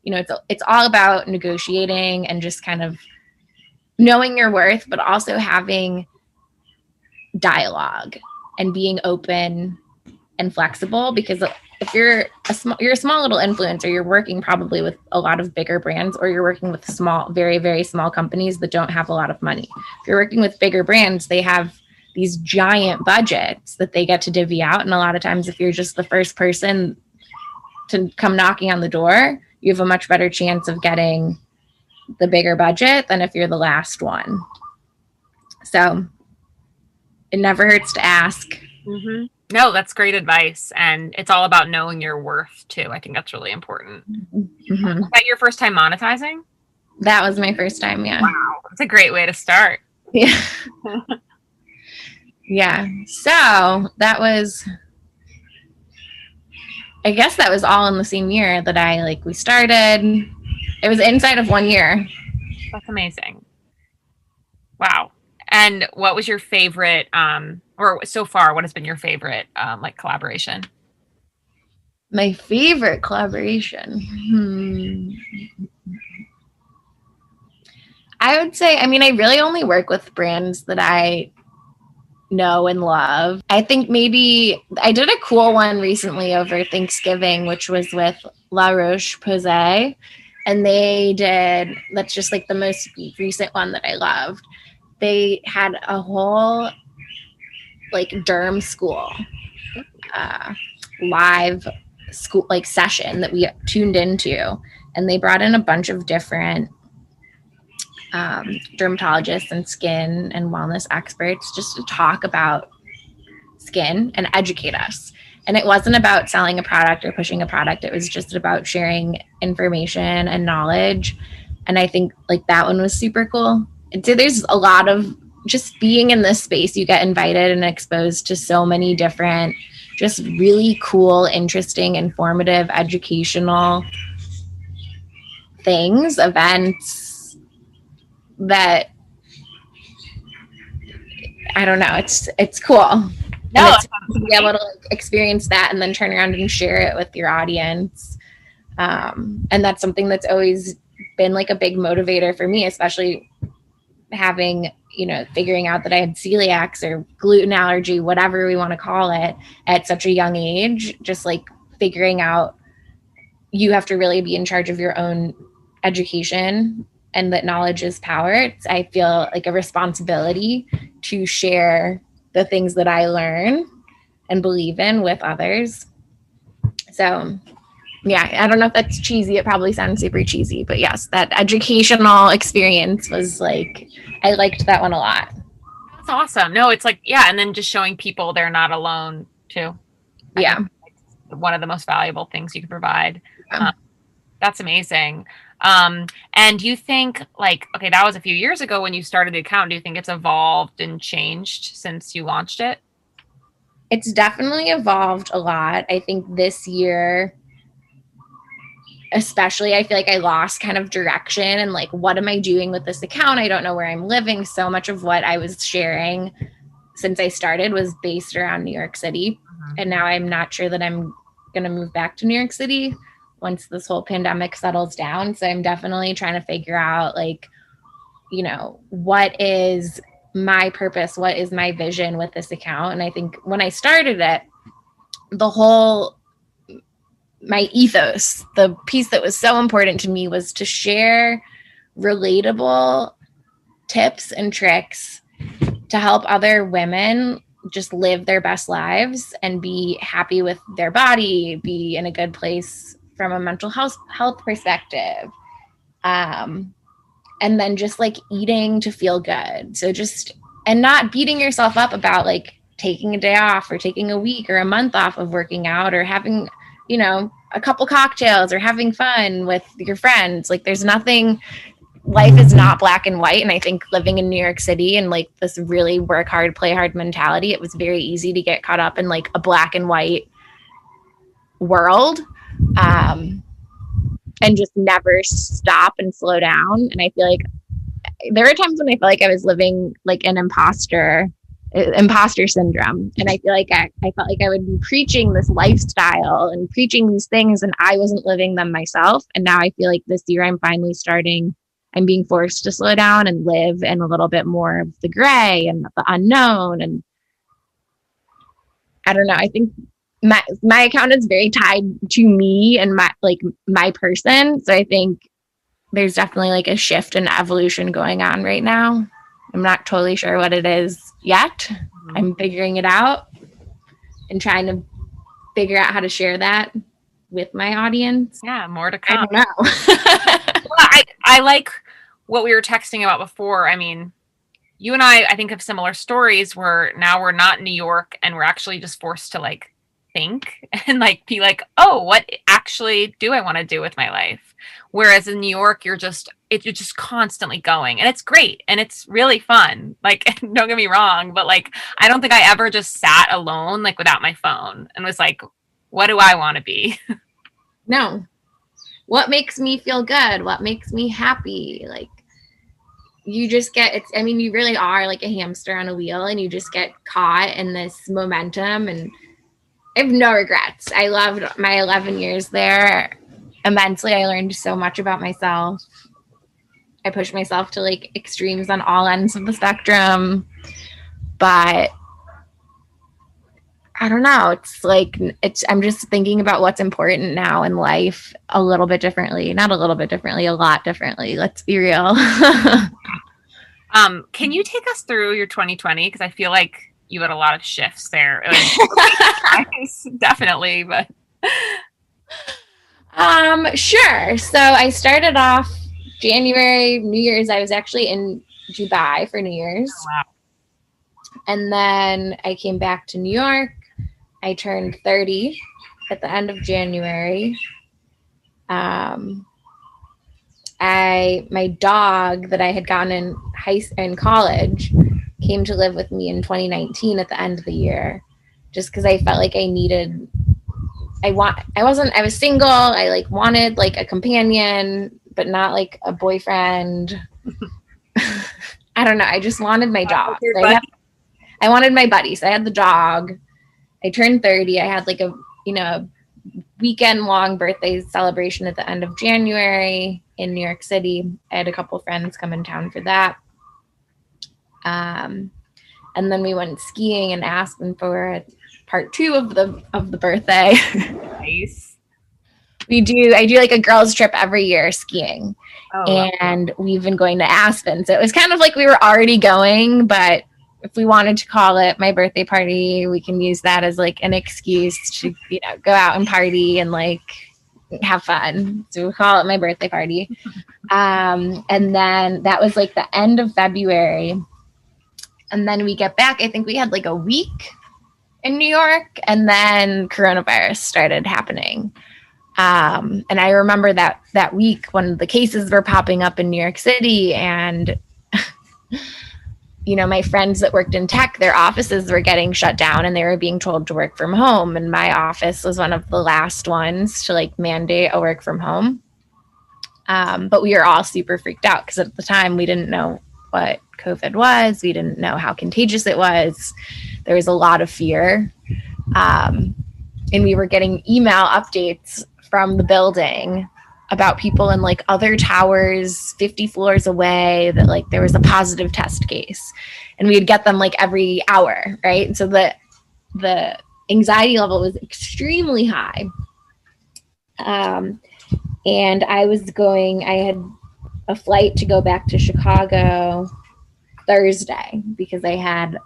you know, it's all about negotiating and just kind of knowing your worth, but also having dialogue and being open and flexible. Because if you're a small little influencer, you're working probably with a lot of bigger brands, or you're working with small, very, very small companies that don't have a lot of money. If you're working with bigger brands, they have these giant budgets that they get to divvy out. And a lot of times, if you're just the first person to come knocking on the door, you have a much better chance of getting the bigger budget than if you're the last one. So it never hurts to ask. Mm-hmm. No, that's great advice. And it's all about knowing your worth too. I think that's really important. Mm-hmm. Was that your first time monetizing? That was my first time. Yeah. Wow. That's a great way to start. Yeah. Yeah. So that was, I guess that was all in the same year that we started. It was inside of 1 year. That's amazing. Wow. And what was your favorite, or so far, what has been your favorite, like collaboration? My favorite collaboration. I would say, I mean, I really only work with brands that I know and love. I think maybe I did a cool one recently over Thanksgiving, which was with La Roche-Posay. And that's just like the most recent one that I loved. They had a whole like derm school, live school like session that we tuned into. And they brought in a bunch of different dermatologists and skin and wellness experts just to talk about skin and educate us. And it wasn't about selling a product or pushing a product. It was just about sharing information and knowledge. And I think like that one was super cool. And so there's a lot of just being in this space, you get invited and exposed to so many different, just really cool, interesting, informative, educational things, events that, I don't know, it's cool. No, to be able to like experience that and then turn around and share it with your audience. And that's something that's always been like a big motivator for me, especially having, you know, figuring out that I had celiacs or gluten allergy, whatever we want to call it, at such a young age. Just like figuring out you have to really be in charge of your own education, and that knowledge is power. I feel like a responsibility to share the things that I learn and believe in with others. So yeah, I don't know if that's cheesy. It probably sounds super cheesy, but yes, that educational experience was like, I liked that one a lot. That's awesome. No, it's like, yeah. And then just showing people they're not alone too. Yeah. One of the most valuable things you can provide. That's amazing. And do you think like, okay, that was a few years ago when you started the account. Do you think it's evolved and changed since you launched it? It's definitely evolved a lot. I think this year, especially, I feel like I lost kind of direction and like, what am I doing with this account? I don't know where I'm living. So much of what I was sharing since I started was based around New York City. And now I'm not sure that I'm going to move back to New York City once this whole pandemic settles down. So I'm definitely trying to figure out like, you know, what is my purpose? What is my vision with this account? And I think when I started it, my ethos, the piece that was so important to me was to share relatable tips and tricks to help other women just live their best lives and be happy with their body, be in a good place from a mental health perspective. And then just like eating to feel good. So and not beating yourself up about like taking a day off or taking a week or a month off of working out or having, a couple cocktails or having fun with your friends. Like there's nothing, life is not black and white. And I think living in New York City and like this really work hard, play hard mentality, it was very easy to get caught up in like a black and white world. And just never stop and slow down. And I feel like there were times when I felt like I was living like an imposter syndrome. And I feel like I felt like I would be preaching this lifestyle and preaching these things and I wasn't living them myself. And now I feel like this year I'm being forced to slow down and live in a little bit more of the gray and the unknown. And I don't know, I think my account is very tied to me and my person. So I think there's definitely like a shift and evolution going on right now. I'm not totally sure what it is yet. Mm-hmm. I'm figuring it out and trying to figure out how to share that with my audience. Yeah, more to come. I don't know. Well, I like what we were texting about before. I mean, you and I think have similar stories where now we're not in New York and we're actually just forced to like think and like be like, oh, what actually do I want to do with my life? Whereas in New York, you're just constantly going, and it's great and it's really fun. Like, don't get me wrong, but like, I don't think I ever just sat alone like without my phone and was like, what do I want to be? No. What makes me feel good? What makes me happy? Like, you just you really are like a hamster on a wheel, and you just get caught in this momentum. And I have no regrets. I loved my 11 years there immensely. I learned so much about myself. I pushed myself to like extremes on all ends of the spectrum, but I don't know. I'm just thinking about what's important now in life a little bit differently. Not a little bit differently, a lot differently. Let's be real. Can you take us through your 2020? Because I feel like you had a lot of shifts there. Definitely, but sure. So I started off January, New Year's. I was actually in Dubai for New Year's. Oh, wow. And then I came back to New York. I turned 30 at the end of January. My dog that I had gotten in college came to live with me in 2019 at the end of the year, just because I felt like I was single. I like wanted like a companion, but not like a boyfriend. I don't know. I just wanted my dog. I wanted my buddy. So I had the dog. I turned 30. I had like a weekend long birthday celebration at the end of January in New York City. I had a couple friends come in town for that. And then we went skiing in Aspen for part 2 of the birthday. Nice. I do like a girls trip every year skiing. Oh, and wow. We've been going to Aspen. So it was kind of like we were already going, but if we wanted to call it my birthday party, we can use that as like an excuse to, go out and party and like have fun. So we call it my birthday party. And then that was like the end of February. And then we get back, I think we had like a week in New York, and then coronavirus started happening. And I remember that week when the cases were popping up in New York City, and my friends that worked in tech, their offices were getting shut down and they were being told to work from home. And my office was one of the last ones to like mandate a work from home. But we were all super freaked out because at the time we didn't know what COVID was. We didn't know how contagious it was. There was a lot of fear. And we were getting email updates from the building about people in like other towers 50 floors away that like there was a positive test case, and we would get them like every hour, right? And so the anxiety level was extremely high. And I had a flight to go back to Chicago Thursday because I had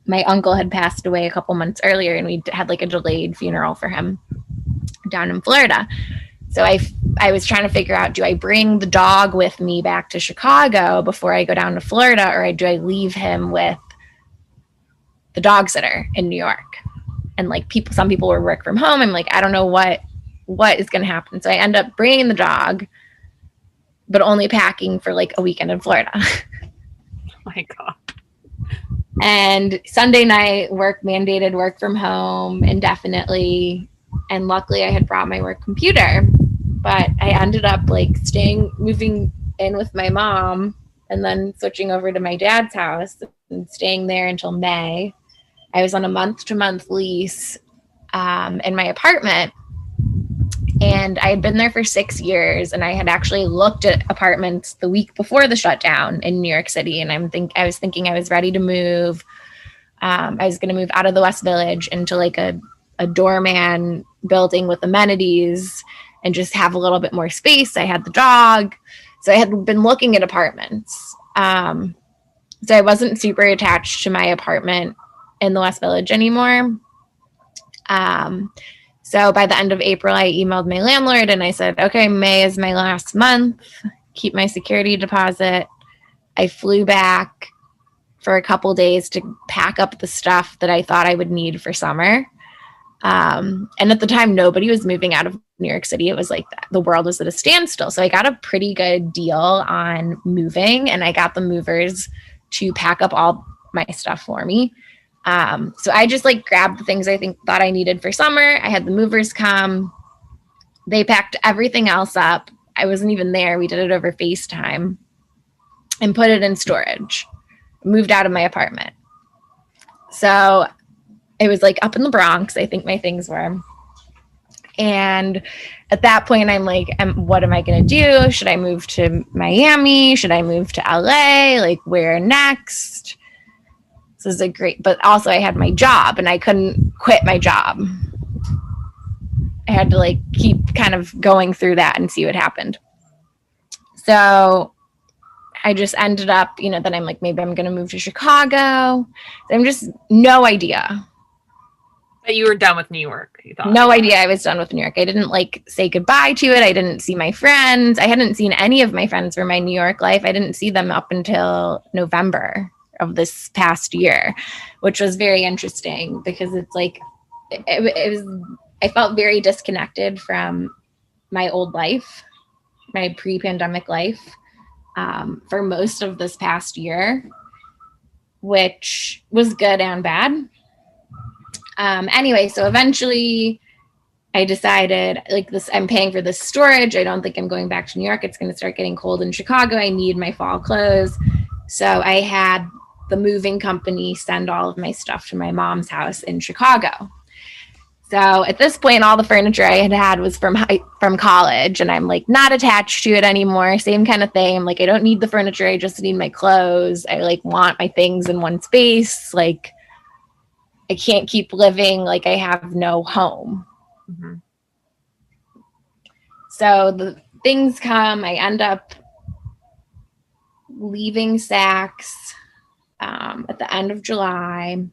my uncle had passed away a couple months earlier, and we had like a delayed funeral for him down in Florida. So I was trying to figure out, do I bring the dog with me back to Chicago before I go down to Florida, or do I leave him with the dog sitter in New York? And like some people were work from home. I'm like, I don't know what is going to happen. So I end up bringing the dog, but only packing for like a weekend in Florida. Oh my God. And Sunday night, mandated work from home indefinitely. And luckily I had brought my work computer, but I ended up like moving in with my mom and then switching over to my dad's house and staying there until May. I was on a month-to-month lease in my apartment, and I had been there for 6 years, and I had actually looked at apartments the week before the shutdown in New York City. And I was thinking I was ready to move. I was going to move out of the West Village into like a doorman building with amenities and just have a little bit more space. I had the dog. So I had been looking at apartments. So I wasn't super attached to my apartment in the West Village anymore. So by the end of April, I emailed my landlord and I said, okay, May is my last month. Keep my security deposit. I flew back for a couple days to pack up the stuff that I thought I would need for summer. And at the time, nobody was moving out of New York City. It was like the world was at a standstill. So I got a pretty good deal on moving, and I got the movers to pack up all my stuff for me. So I just like grabbed the things I thought I needed for summer. I had the movers come. They packed everything else up. I wasn't even there. We did it over FaceTime and put it in storage. Moved out of my apartment. So it was like up in the Bronx, I think my things were. And at that point, I'm like, what am I going to do? Should I move to Miami? Should I move to LA? Like, where next? This is but also I had my job and I couldn't quit my job. I had to like keep kind of going through that and see what happened. So I just ended up, then I'm like, maybe I'm going to move to Chicago. I'm just no idea. But you were done with New York, you thought? No idea I was done with New York. I didn't like say goodbye to it. I didn't see my friends. I hadn't seen any of my friends for my New York life. I didn't see them up until November of this past year, which was very interesting because it's like, I felt very disconnected from my old life, my pre-pandemic life, for most of this past year, which was good and bad. Anyway, so eventually I decided I'm paying for this storage. I don't think I'm going back to New York. It's going to start getting cold in Chicago. I need my fall clothes. So I had the moving company send all of my stuff to my mom's house in Chicago. So at this point, all the furniture I had was from college, and I'm like not attached to it anymore. Same kind of thing. I'm like, I don't need the furniture. I just need my clothes. I like want my things in one space. Like I can't keep living like I have no home. Mm-hmm. So the things come. I end up leaving Saks at the end of July.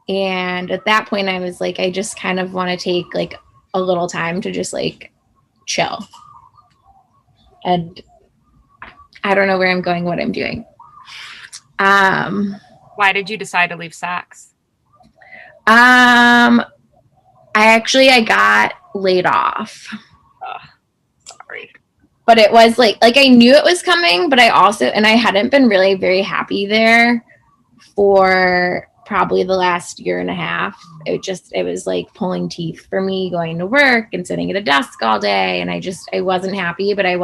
And at that point, I was like, I just kind of want to take like a little time to just like chill. And I don't know where I'm going, what I'm doing. Why did you decide to leave Saks? I got laid off. Sorry. But it was like I knew it was coming, but I hadn't been really very happy there for probably the last year and a half. It was like pulling teeth for me, going to work and sitting at a desk all day. And I wasn't happy, but I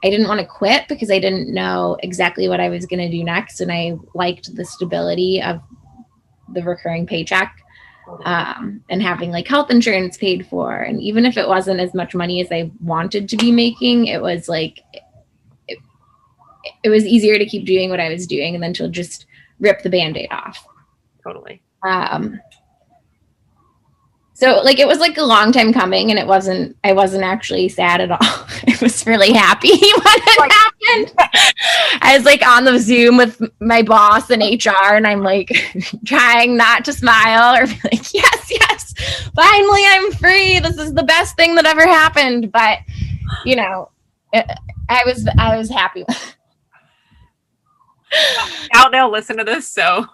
didn't want to quit because I didn't know exactly what I was going to do next. And I liked the stability of the recurring paycheck. and having like health insurance paid for. And even if it wasn't as much money as I wanted to be making, it was like, it was easier to keep doing what I was doing and then to just rip the Band-Aid off. Totally. So like, it was like a long time coming, and I wasn't actually sad at all. I was really happy when it happened. I was like on the Zoom with my boss and HR, and I'm like trying not to smile or be like, yes, finally I'm free. This is the best thing that ever happened. But you know, I was happy. Now they'll listen to this, so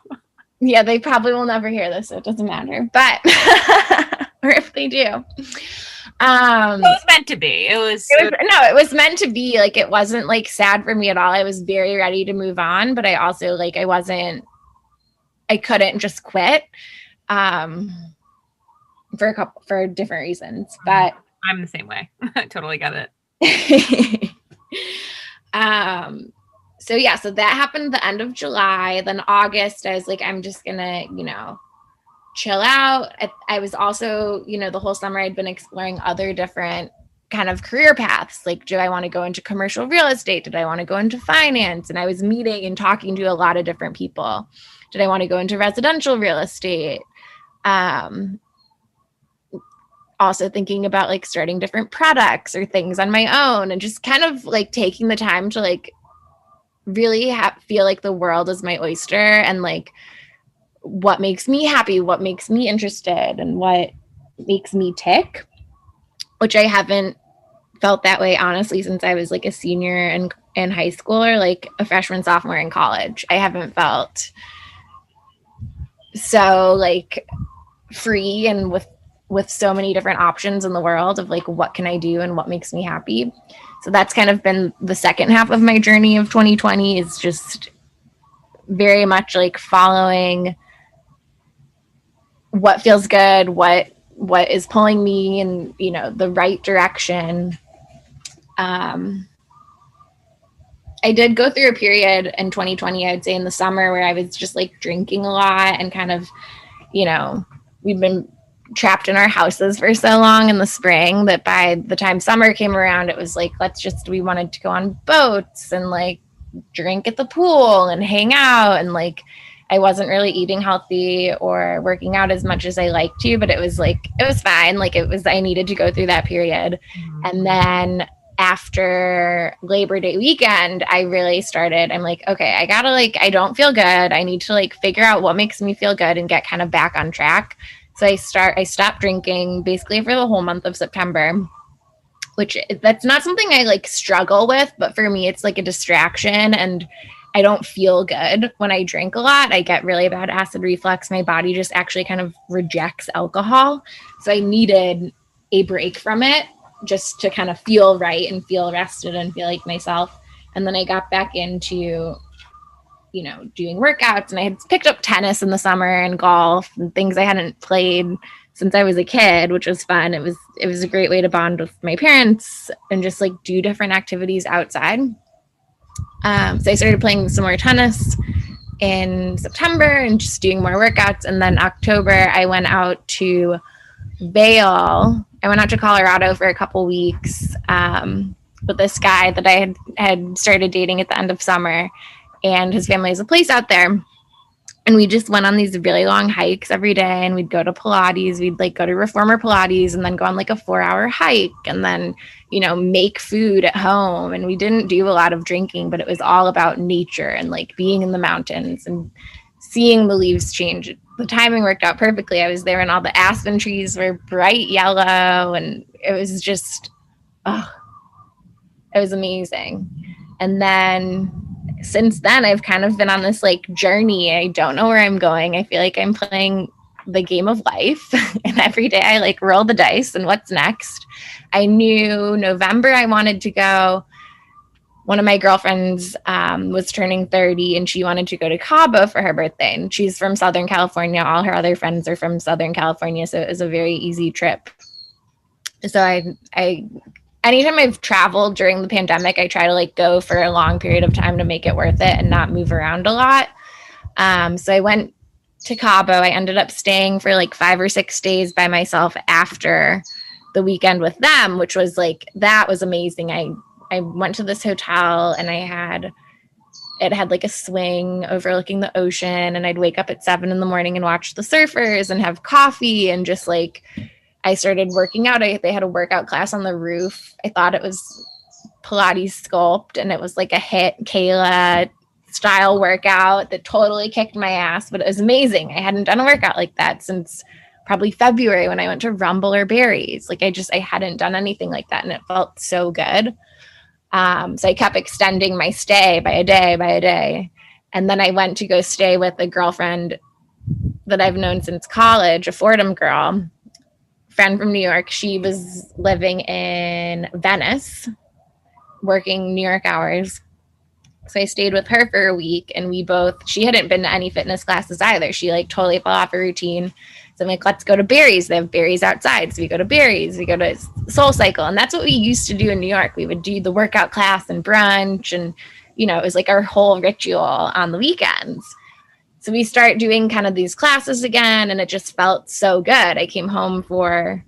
yeah, they probably will never hear this, so it doesn't matter. But or if they do. It was meant to be. It was meant to be. Like, it wasn't like sad for me at all. I was very ready to move on, but I also like I couldn't just quit for different reasons. But I'm the same way. I totally get it. So yeah, so that happened at the end of July. Then August, I was like, I'm just gonna, chill out. I was also, the whole summer I'd been exploring other different kind of career paths. Like, do I want to go into commercial real estate? Did I want to go into finance? And I was meeting and talking to a lot of different people. Did I want to go into residential real estate? Also thinking about like starting different products or things on my own, and just kind of like taking the time to like really feel like the world is my oyster, and like what makes me happy, what makes me interested, and what makes me tick, which I haven't felt that way honestly since I was like a senior in high school, or like a freshman, sophomore in college. I haven't felt so like free and with so many different options in the world of like what can I do and what makes me happy. So that's kind of been the second half of my journey of 2020, is just very much like following what feels good, what is pulling me in, the right direction. I did go through a period in 2020, I'd say in the summer, where I was just like drinking a lot and kind of, we'd been trapped in our houses for so long in the spring that by the time summer came around, it was like, we wanted to go on boats and like drink at the pool and hang out. And like, I wasn't really eating healthy or working out as much as I liked to, but it was fine. Like I needed to go through that period. Mm-hmm. And then after Labor Day weekend, I really started, I'm like, okay, I don't feel good. I need to like figure out what makes me feel good and get kind of back on track. So I stopped drinking basically for the whole month of September, which that's not something I like struggle with, but for me, it's like a distraction, and I don't feel good when I drink a lot. I get really bad acid reflux. My body just actually kind of rejects alcohol. So I needed a break from it just to kind of feel right and feel rested and feel like myself. And then I got back into doing workouts, and I had picked up tennis in the summer and golf and things I hadn't played since I was a kid, which was fun. It was a great way to bond with my parents and just like do different activities outside. So I started playing some more tennis in September and just doing more workouts. And then October, I went out to Vail. I went out to Colorado for a couple weeks with this guy that I had started dating at the end of summer. And his family has a place out there. And we just went on these really long hikes every day, and we'd go to Pilates. We'd like go to Reformer Pilates and then go on like a 4-hour hike, and then, make food at home. And we didn't do a lot of drinking, but it was all about nature and like being in the mountains and seeing the leaves change. The timing worked out perfectly. I was there and all the aspen trees were bright yellow, and it was just, it was amazing. And then since then, I've kind of been on this like journey. I don't know where I'm going. I feel like I'm playing the game of life, and every day I like roll the dice and what's next. I knew November I wanted to go. One of my girlfriends was turning 30, and she wanted to go to Cabo for her birthday, and she's from Southern California. All her other friends are from Southern California, so it was a very easy trip. So I anytime I've traveled during the pandemic, I try to like go for a long period of time to make it worth it and not move around a lot. So I went to Cabo. I ended up staying for like 5 or 6 days by myself after the weekend with them, which was like, that was amazing. I went to this hotel and it had like a swing overlooking the ocean, and I'd wake up at 7 in the morning and watch the surfers and have coffee, and just like, I started working out. They had a workout class on the roof. I thought it was Pilates Sculpt, and it was like a hit Kayla style workout that totally kicked my ass, but it was amazing. I hadn't done a workout like that since probably February when I went to Rumble or Berries. Like I hadn't done anything like that, and it felt so good. So I kept extending my stay by a day. And then I went to go stay with a girlfriend that I've known since college, a Fordham girl, friend from New York. She was living in Venice, working New York hours. So I stayed with her for a week, and she hadn't been to any fitness classes either. She like totally fell off her routine. So I'm like, let's go to Berries. They have Berries outside. So we go to Berries, we go to Soul Cycle. And that's what we used to do in New York. We would do the workout class and brunch, and, it was like our whole ritual on the weekends. So we start doing kind of these classes again, and it just felt so good. I came home for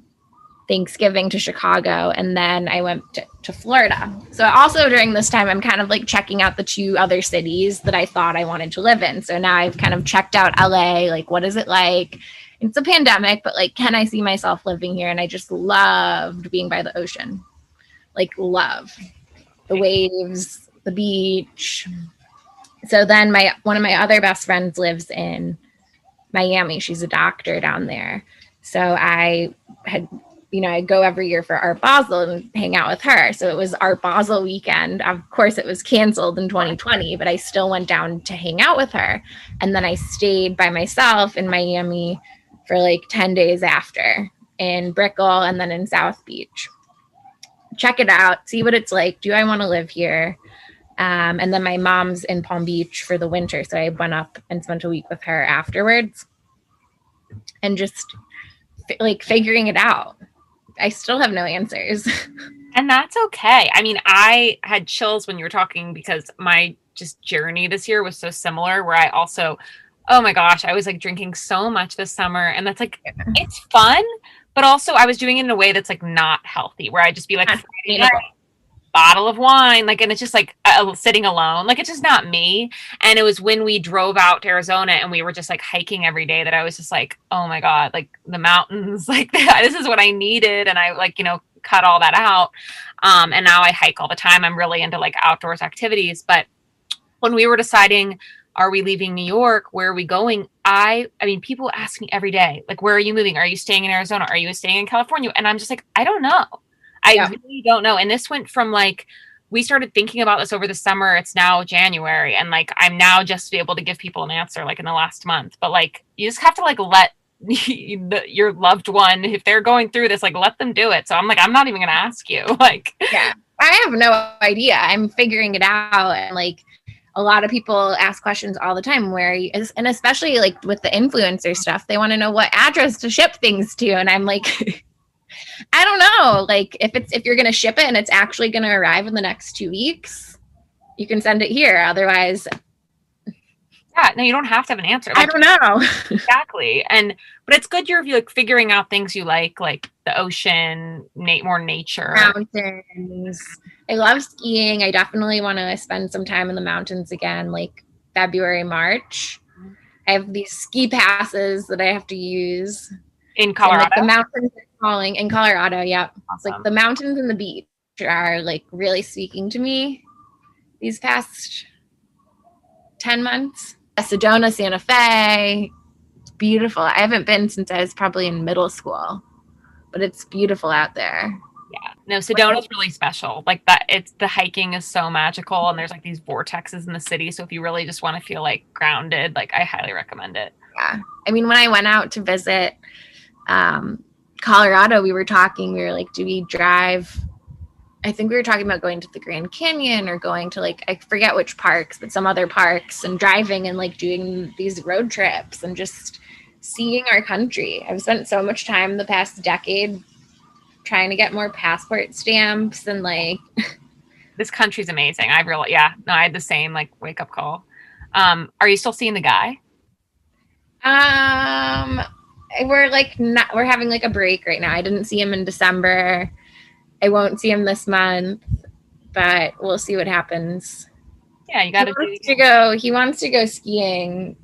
Thanksgiving to Chicago, and then I went to Florida. So also during this time, I'm kind of like checking out the 2 other cities that I thought I wanted to live in. So now I've kind of checked out LA, like, what is it like? It's a pandemic, but like, can I see myself living here? And I just loved being by the ocean, like love the waves, the beach. So then one of my other best friends lives in Miami. She's a doctor down there. So I go every year for Art Basel and hang out with her. So it was Art Basel weekend. Of course, it was canceled in 2020, but I still went down to hang out with her. And then I stayed by myself in Miami for like 10 days after, in Brickell and then in South Beach. Check it out, see what it's like. Do I want to live here? And then my mom's in Palm Beach for the winter. So I went up and spent a week with her afterwards, and just like figuring it out. I still have no answers. And that's okay. I mean, I had chills when you were talking, because my just journey this year was so similar, where I also, oh my gosh, I was like drinking so much this summer, and that's like, it's fun, but also I was doing it in a way that's like not healthy, where I just be like, bottle of wine, like, and it's just like sitting alone, like, it's just not me. And it was when we drove out to Arizona and we were just like hiking every day, that I was just like, oh my God, like the mountains, like this is what I needed. And I like, cut all that out. And now I hike all the time. I'm really into like outdoors activities. But when we were deciding, are we leaving New York? Where are we going? I mean, people ask me every day, like, where are you moving? Are you staying in Arizona? Are you staying in California? And I'm just like, I don't know. I really don't know. And this went from like, we started thinking about this over the summer. It's now January. And like, I'm now just able to give people an answer like in the last month. But like, you just have to like let your loved one, if they're going through this, like, let them do it. So I'm like, I'm not even going to ask you. Like, yeah, I have no idea. I'm figuring it out. And like, a lot of people ask questions all the time, and especially like with the influencer stuff, they want to know what address to ship things to. And I'm like, I don't know. Like, if you're going to ship it and it's actually going to arrive in the next 2 weeks, you can send it here. Otherwise, yeah, no, you don't have to have an answer. Like, I don't know. Exactly. But it's good you're like figuring out things you like the ocean, more nature. Mountains. I love skiing. I definitely want to spend some time in the mountains again, like February, March. I have these ski passes that I have to use. In Colorado? And, like, the mountains are calling. In Colorado, yeah. Awesome. It's like the mountains and the beach are like really speaking to me these past 10 months. Sedona, Santa Fe. It's beautiful. I haven't been since I was probably in middle school, but it's beautiful out there. Yeah. No, Sedona's really special. Like that, the hiking is so magical, and there's like these vortexes in the city. So if you really just want to feel like grounded, like I highly recommend it. Yeah. I mean, when I went out to visit Colorado, we were like, do we drive? I think we were talking about going to the Grand Canyon or going to like, I forget which parks, but some other parks, and driving and like doing these road trips and just seeing our country. I've spent so much time the past decade trying to get more passport stamps, and like this country's amazing. I had the same like wake up call. Are you still seeing the guy? We're having like a break right now. I didn't see him in December. I won't see him this month, but we'll see what happens. Yeah, you got He wants to go skiing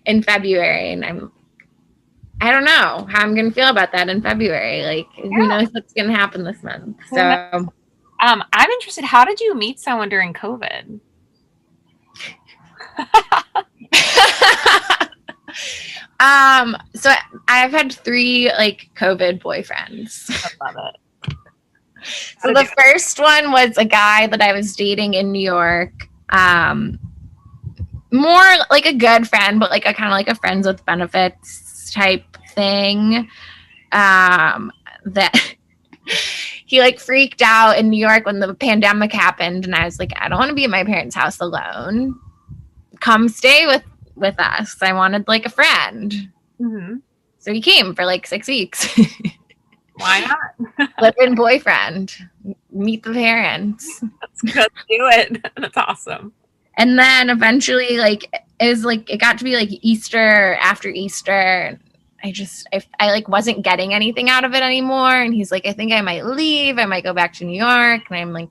in February, and I don't know how I'm gonna feel about that in February. Like, who knows what's gonna happen this month? So, I'm interested. How did you meet someone during COVID? So I've had 3 like COVID boyfriends. I love it. So the first one was a guy that I was dating in New York. More like a good friend, but like a kind of like a friends with benefits type thing. That he like freaked out in New York when the pandemic happened, and I was like, I don't want to be at my parents' house alone. Come stay with us. I wanted like a friend. Mm-hmm. So he came for like 6 weeks. Why not? Live-in boyfriend. Meet the parents. Let's do it. That's awesome. And then eventually, like, it got to be like Easter, after Easter. I like wasn't getting anything out of it anymore. And he's like, I think I might leave. I might go back to New York. And I'm like,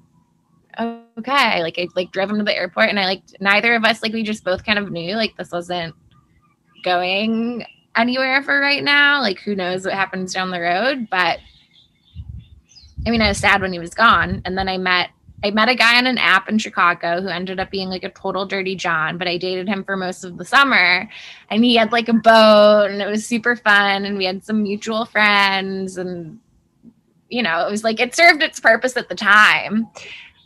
okay. Like, I like drove him to the airport, and I like, neither of us, like, we just both kind of knew like this wasn't going anywhere for right now. Like, who knows what happens down the road. But I mean, I was sad when he was gone. And then I met a guy on an app in Chicago who ended up being like a total dirty John, but I dated him for most of the summer, and he had like a boat, and it was super fun, and we had some mutual friends, and you know, it was like, it served its purpose at the time.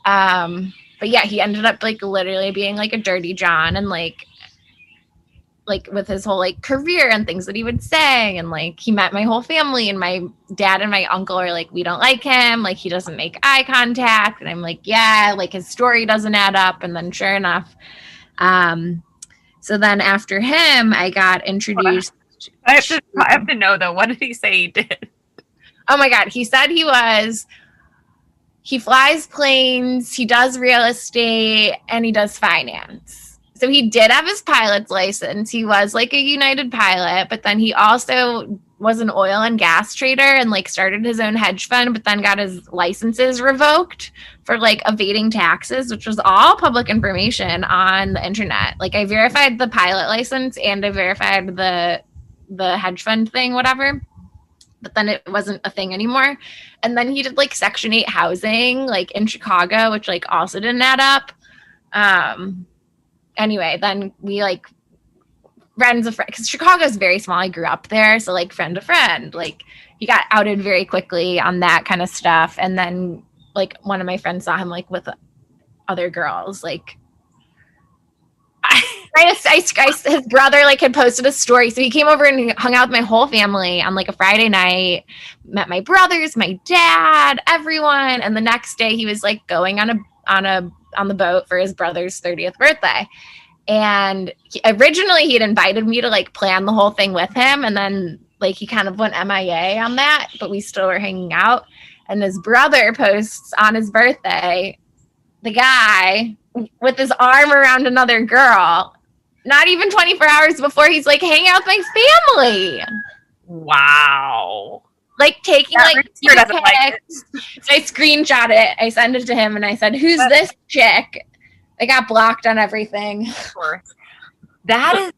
But yeah, he ended up like literally being like a dirty John, and like with his whole like career and things that he would say, and like he met my whole family, and my dad and my uncle are like, we don't like him, like he doesn't make eye contact, and I'm like, yeah, like his story doesn't add up. And then sure enough, so then after him I got introduced. I have to know though, what did he say he did? Oh my god, he said he flies planes, he does real estate, and he does finance. So he did have his pilot's license. He was like a United pilot, but then he also was an oil and gas trader and like started his own hedge fund, but then got his licenses revoked for like evading taxes, which was all public information on the internet. Like, I verified the pilot license and I verified the hedge fund thing, whatever. But then it wasn't a thing anymore. And then he did like Section 8 housing, like in Chicago, which like also didn't add up. Anyway, then we like friends of friends, because Chicago is very small. I grew up there. So like friend to friend, like he got outed very quickly on that kind of stuff. And then like one of my friends saw him like with other girls. Like his brother like had posted a story. So he came over and hung out with my whole family on like a Friday night, met my brothers, my dad, everyone. And the next day he was like going on the boat for his brother's 30th birthday. And originally he had invited me to like plan the whole thing with him. And then like he kind of went MIA on that, but we still were hanging out. And his brother posts on his birthday, the guy with his arm around another girl, not even 24 hours before, he's like, hang out with my family. Wow. Like taking like pics. So I screenshot it. I sent it to him and I said, who's this chick? I got blocked on everything. Of course. That is,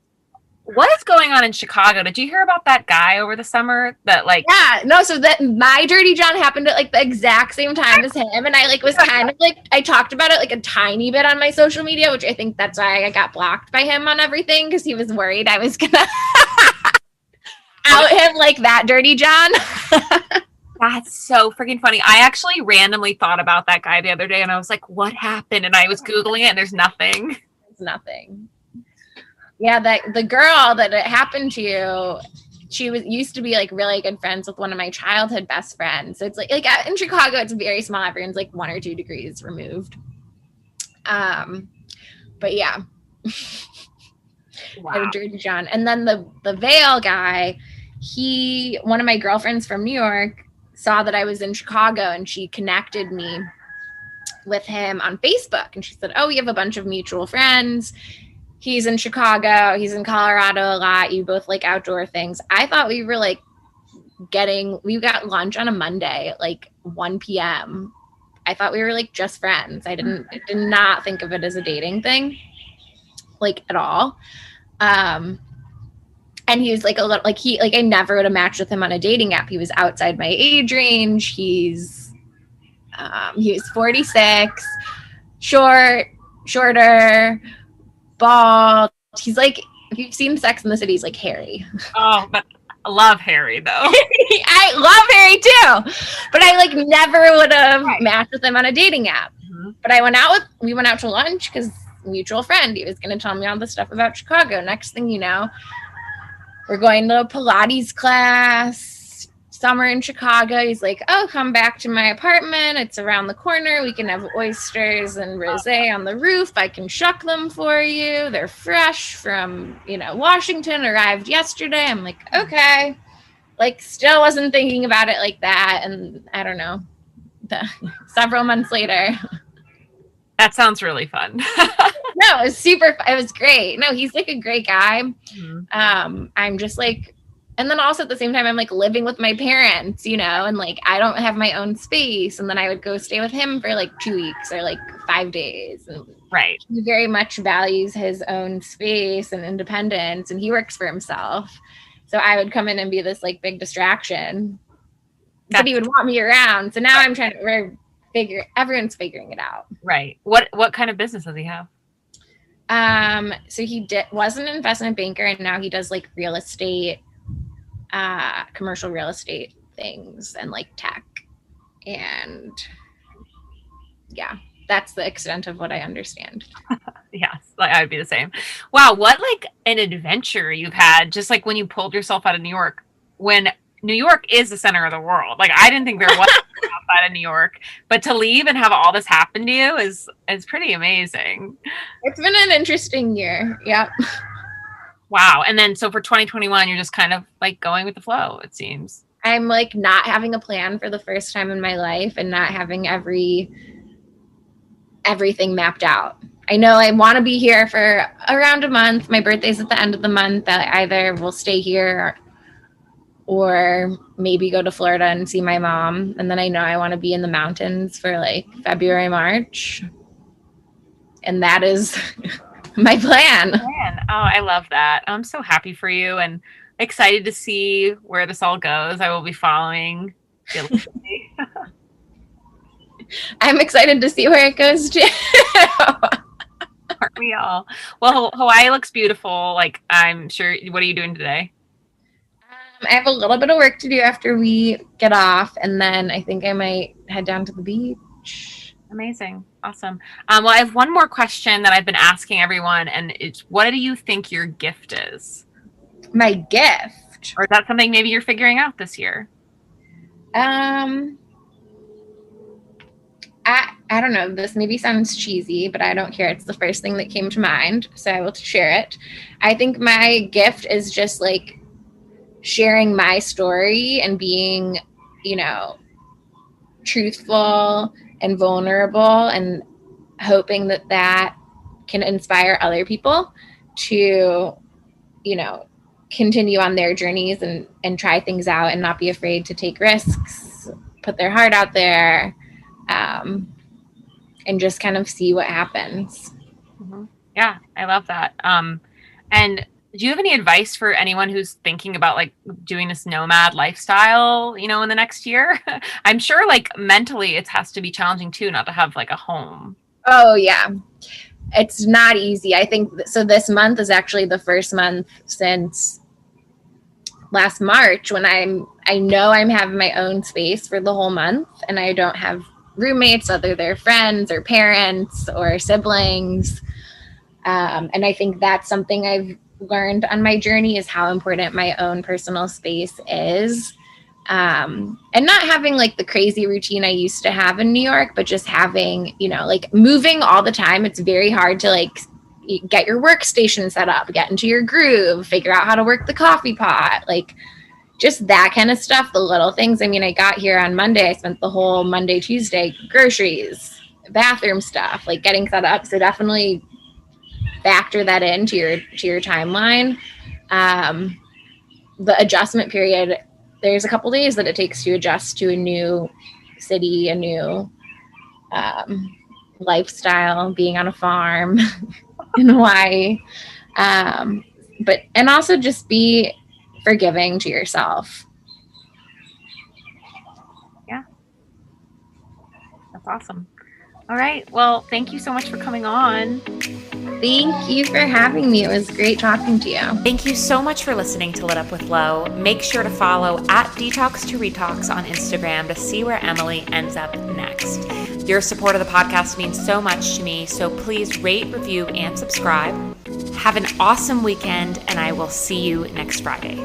what is going on in Chicago? Did you hear about that guy over the summer that like? Yeah, no. So that my dirty John happened at like the exact same time as him. And I like was kind of like, I talked about it like a tiny bit on my social media, which I think that's why I got blocked by him on everything. Because he was worried I was going to out him like that dirty John. That's so freaking funny. I actually randomly thought about that guy the other day and I was like, what happened? And I was Googling it and there's nothing. There's nothing. Yeah, the girl that it happened to, she used to be like really good friends with one of my childhood best friends. So it's like in Chicago, it's very small. Everyone's like 1 or 2 degrees removed. But yeah. Wow. Dirty John. And then the Vale guy, one of my girlfriends from New York saw that I was in Chicago and she connected me with him on Facebook. And she said, oh, we have a bunch of mutual friends. he's in Chicago, he's in Colorado a lot. You both like outdoor things. I thought we were like we got lunch on a Monday at like 1 p.m. I thought we were like just friends. I did not think of it as a dating thing, like at all. And he was like a little, like I never would have matched with him on a dating app. He was outside my age range. He was 46, shorter, bald. He's like, if you've seen Sex and the City, he's like Harry. Oh, but I love Harry though. I love Harry too, but I like never would have matched with him on a dating app. Mm-hmm. But we went out to lunch because mutual friend, he was going to tell me all the stuff about Chicago. Next thing you know, we're going to a Pilates class, summer in Chicago. He's like, oh, come back to my apartment. It's around the corner. We can have oysters and rosé on the roof. I can shuck them for you. They're fresh from, Washington, arrived yesterday. I'm like, okay. Like, still wasn't thinking about it like that. And I don't know, several months later. That sounds really fun. No, it was super. It was great. No, he's like a great guy. Mm-hmm. I'm just like, and then also at the same time, I'm like living with my parents, and like I don't have my own space. And then I would go stay with him for like 2 weeks or like 5 days. And right. He very much values his own space and independence, and he works for himself. So I would come in and be this like big distraction. But he would want me around. So now I'm trying to everyone's figuring it out. Right. What kind of business does he have? So he was an investment banker, and now he does like real estate, commercial real estate things and like tech. And yeah, that's the extent of what I understand. Yes, I would be the same. Wow, what like an adventure you've had, just like when you pulled yourself out of New York, when New York is the center of the world. Like I didn't think there was outside of New York, but to leave and have all this happen to you is pretty amazing. It's been an interesting year. Yep. Wow. And then so for 2021, you're just kind of like going with the flow, it seems. I'm like not having a plan for the first time in my life and not having everything mapped out. I know I want to be here for around a month. My birthday's at the end of the month. I either will stay here or maybe go to Florida and see my mom. And then I know I want to be in the mountains for like February, March. And that is my plan. Oh, I love that. I'm so happy for you and excited to see where this all goes. I will be following. I'm excited to see where it goes too. Aren't we all? Well, Hawaii looks beautiful. Like, I'm sure. What are you doing today? I have a little bit of work to do after we get off, and then I think I might head down to the beach. Amazing. Awesome. Well, I have one more question that I've been asking everyone, and it's, what do you think your gift is? My gift? Or is that something maybe you're figuring out this year? I don't know. This maybe sounds cheesy, but I don't care. It's the first thing that came to mind, so I will share it. I think my gift is just like sharing my story and being, truthful and vulnerable, and hoping that can inspire other people to, continue on their journeys and try things out and not be afraid to take risks, put their heart out there, and just kind of see what happens. Mm-hmm. Yeah, I love that. And do you have any advice for anyone who's thinking about like doing this nomad lifestyle, in the next year? I'm sure like mentally it has to be challenging too, not to have like a home. Oh yeah. It's not easy. I think so. This month is actually the first month since last March when I know I'm having my own space for the whole month, and I don't have roommates, whether they're friends or parents or siblings. And I think that's something I've learned on my journey, is how important my own personal space is. And not having like the crazy routine I used to have in New York, but just having, like moving all the time. It's very hard to like get your workstation set up, get into your groove, figure out how to work the coffee pot, like just that kind of stuff, the little things. I mean, I got here on Monday. I spent the whole Monday, Tuesday, groceries, bathroom stuff, like getting set up. So definitely factor that into your timeline. The adjustment period, there's a couple days that it takes to adjust to a new city, a new lifestyle, being on a farm in Hawaii. And also just be forgiving to yourself. Yeah. That's awesome. All right. Well, thank you so much for coming on. Thank you for having me. It was great talking to you. Thank you so much for listening to Lit Up with Lo. Make sure to follow at Detox to Retox on Instagram to see where Emily ends up next. Your support of the podcast means so much to me, so please rate, review, and subscribe. Have an awesome weekend, and I will see you next Friday.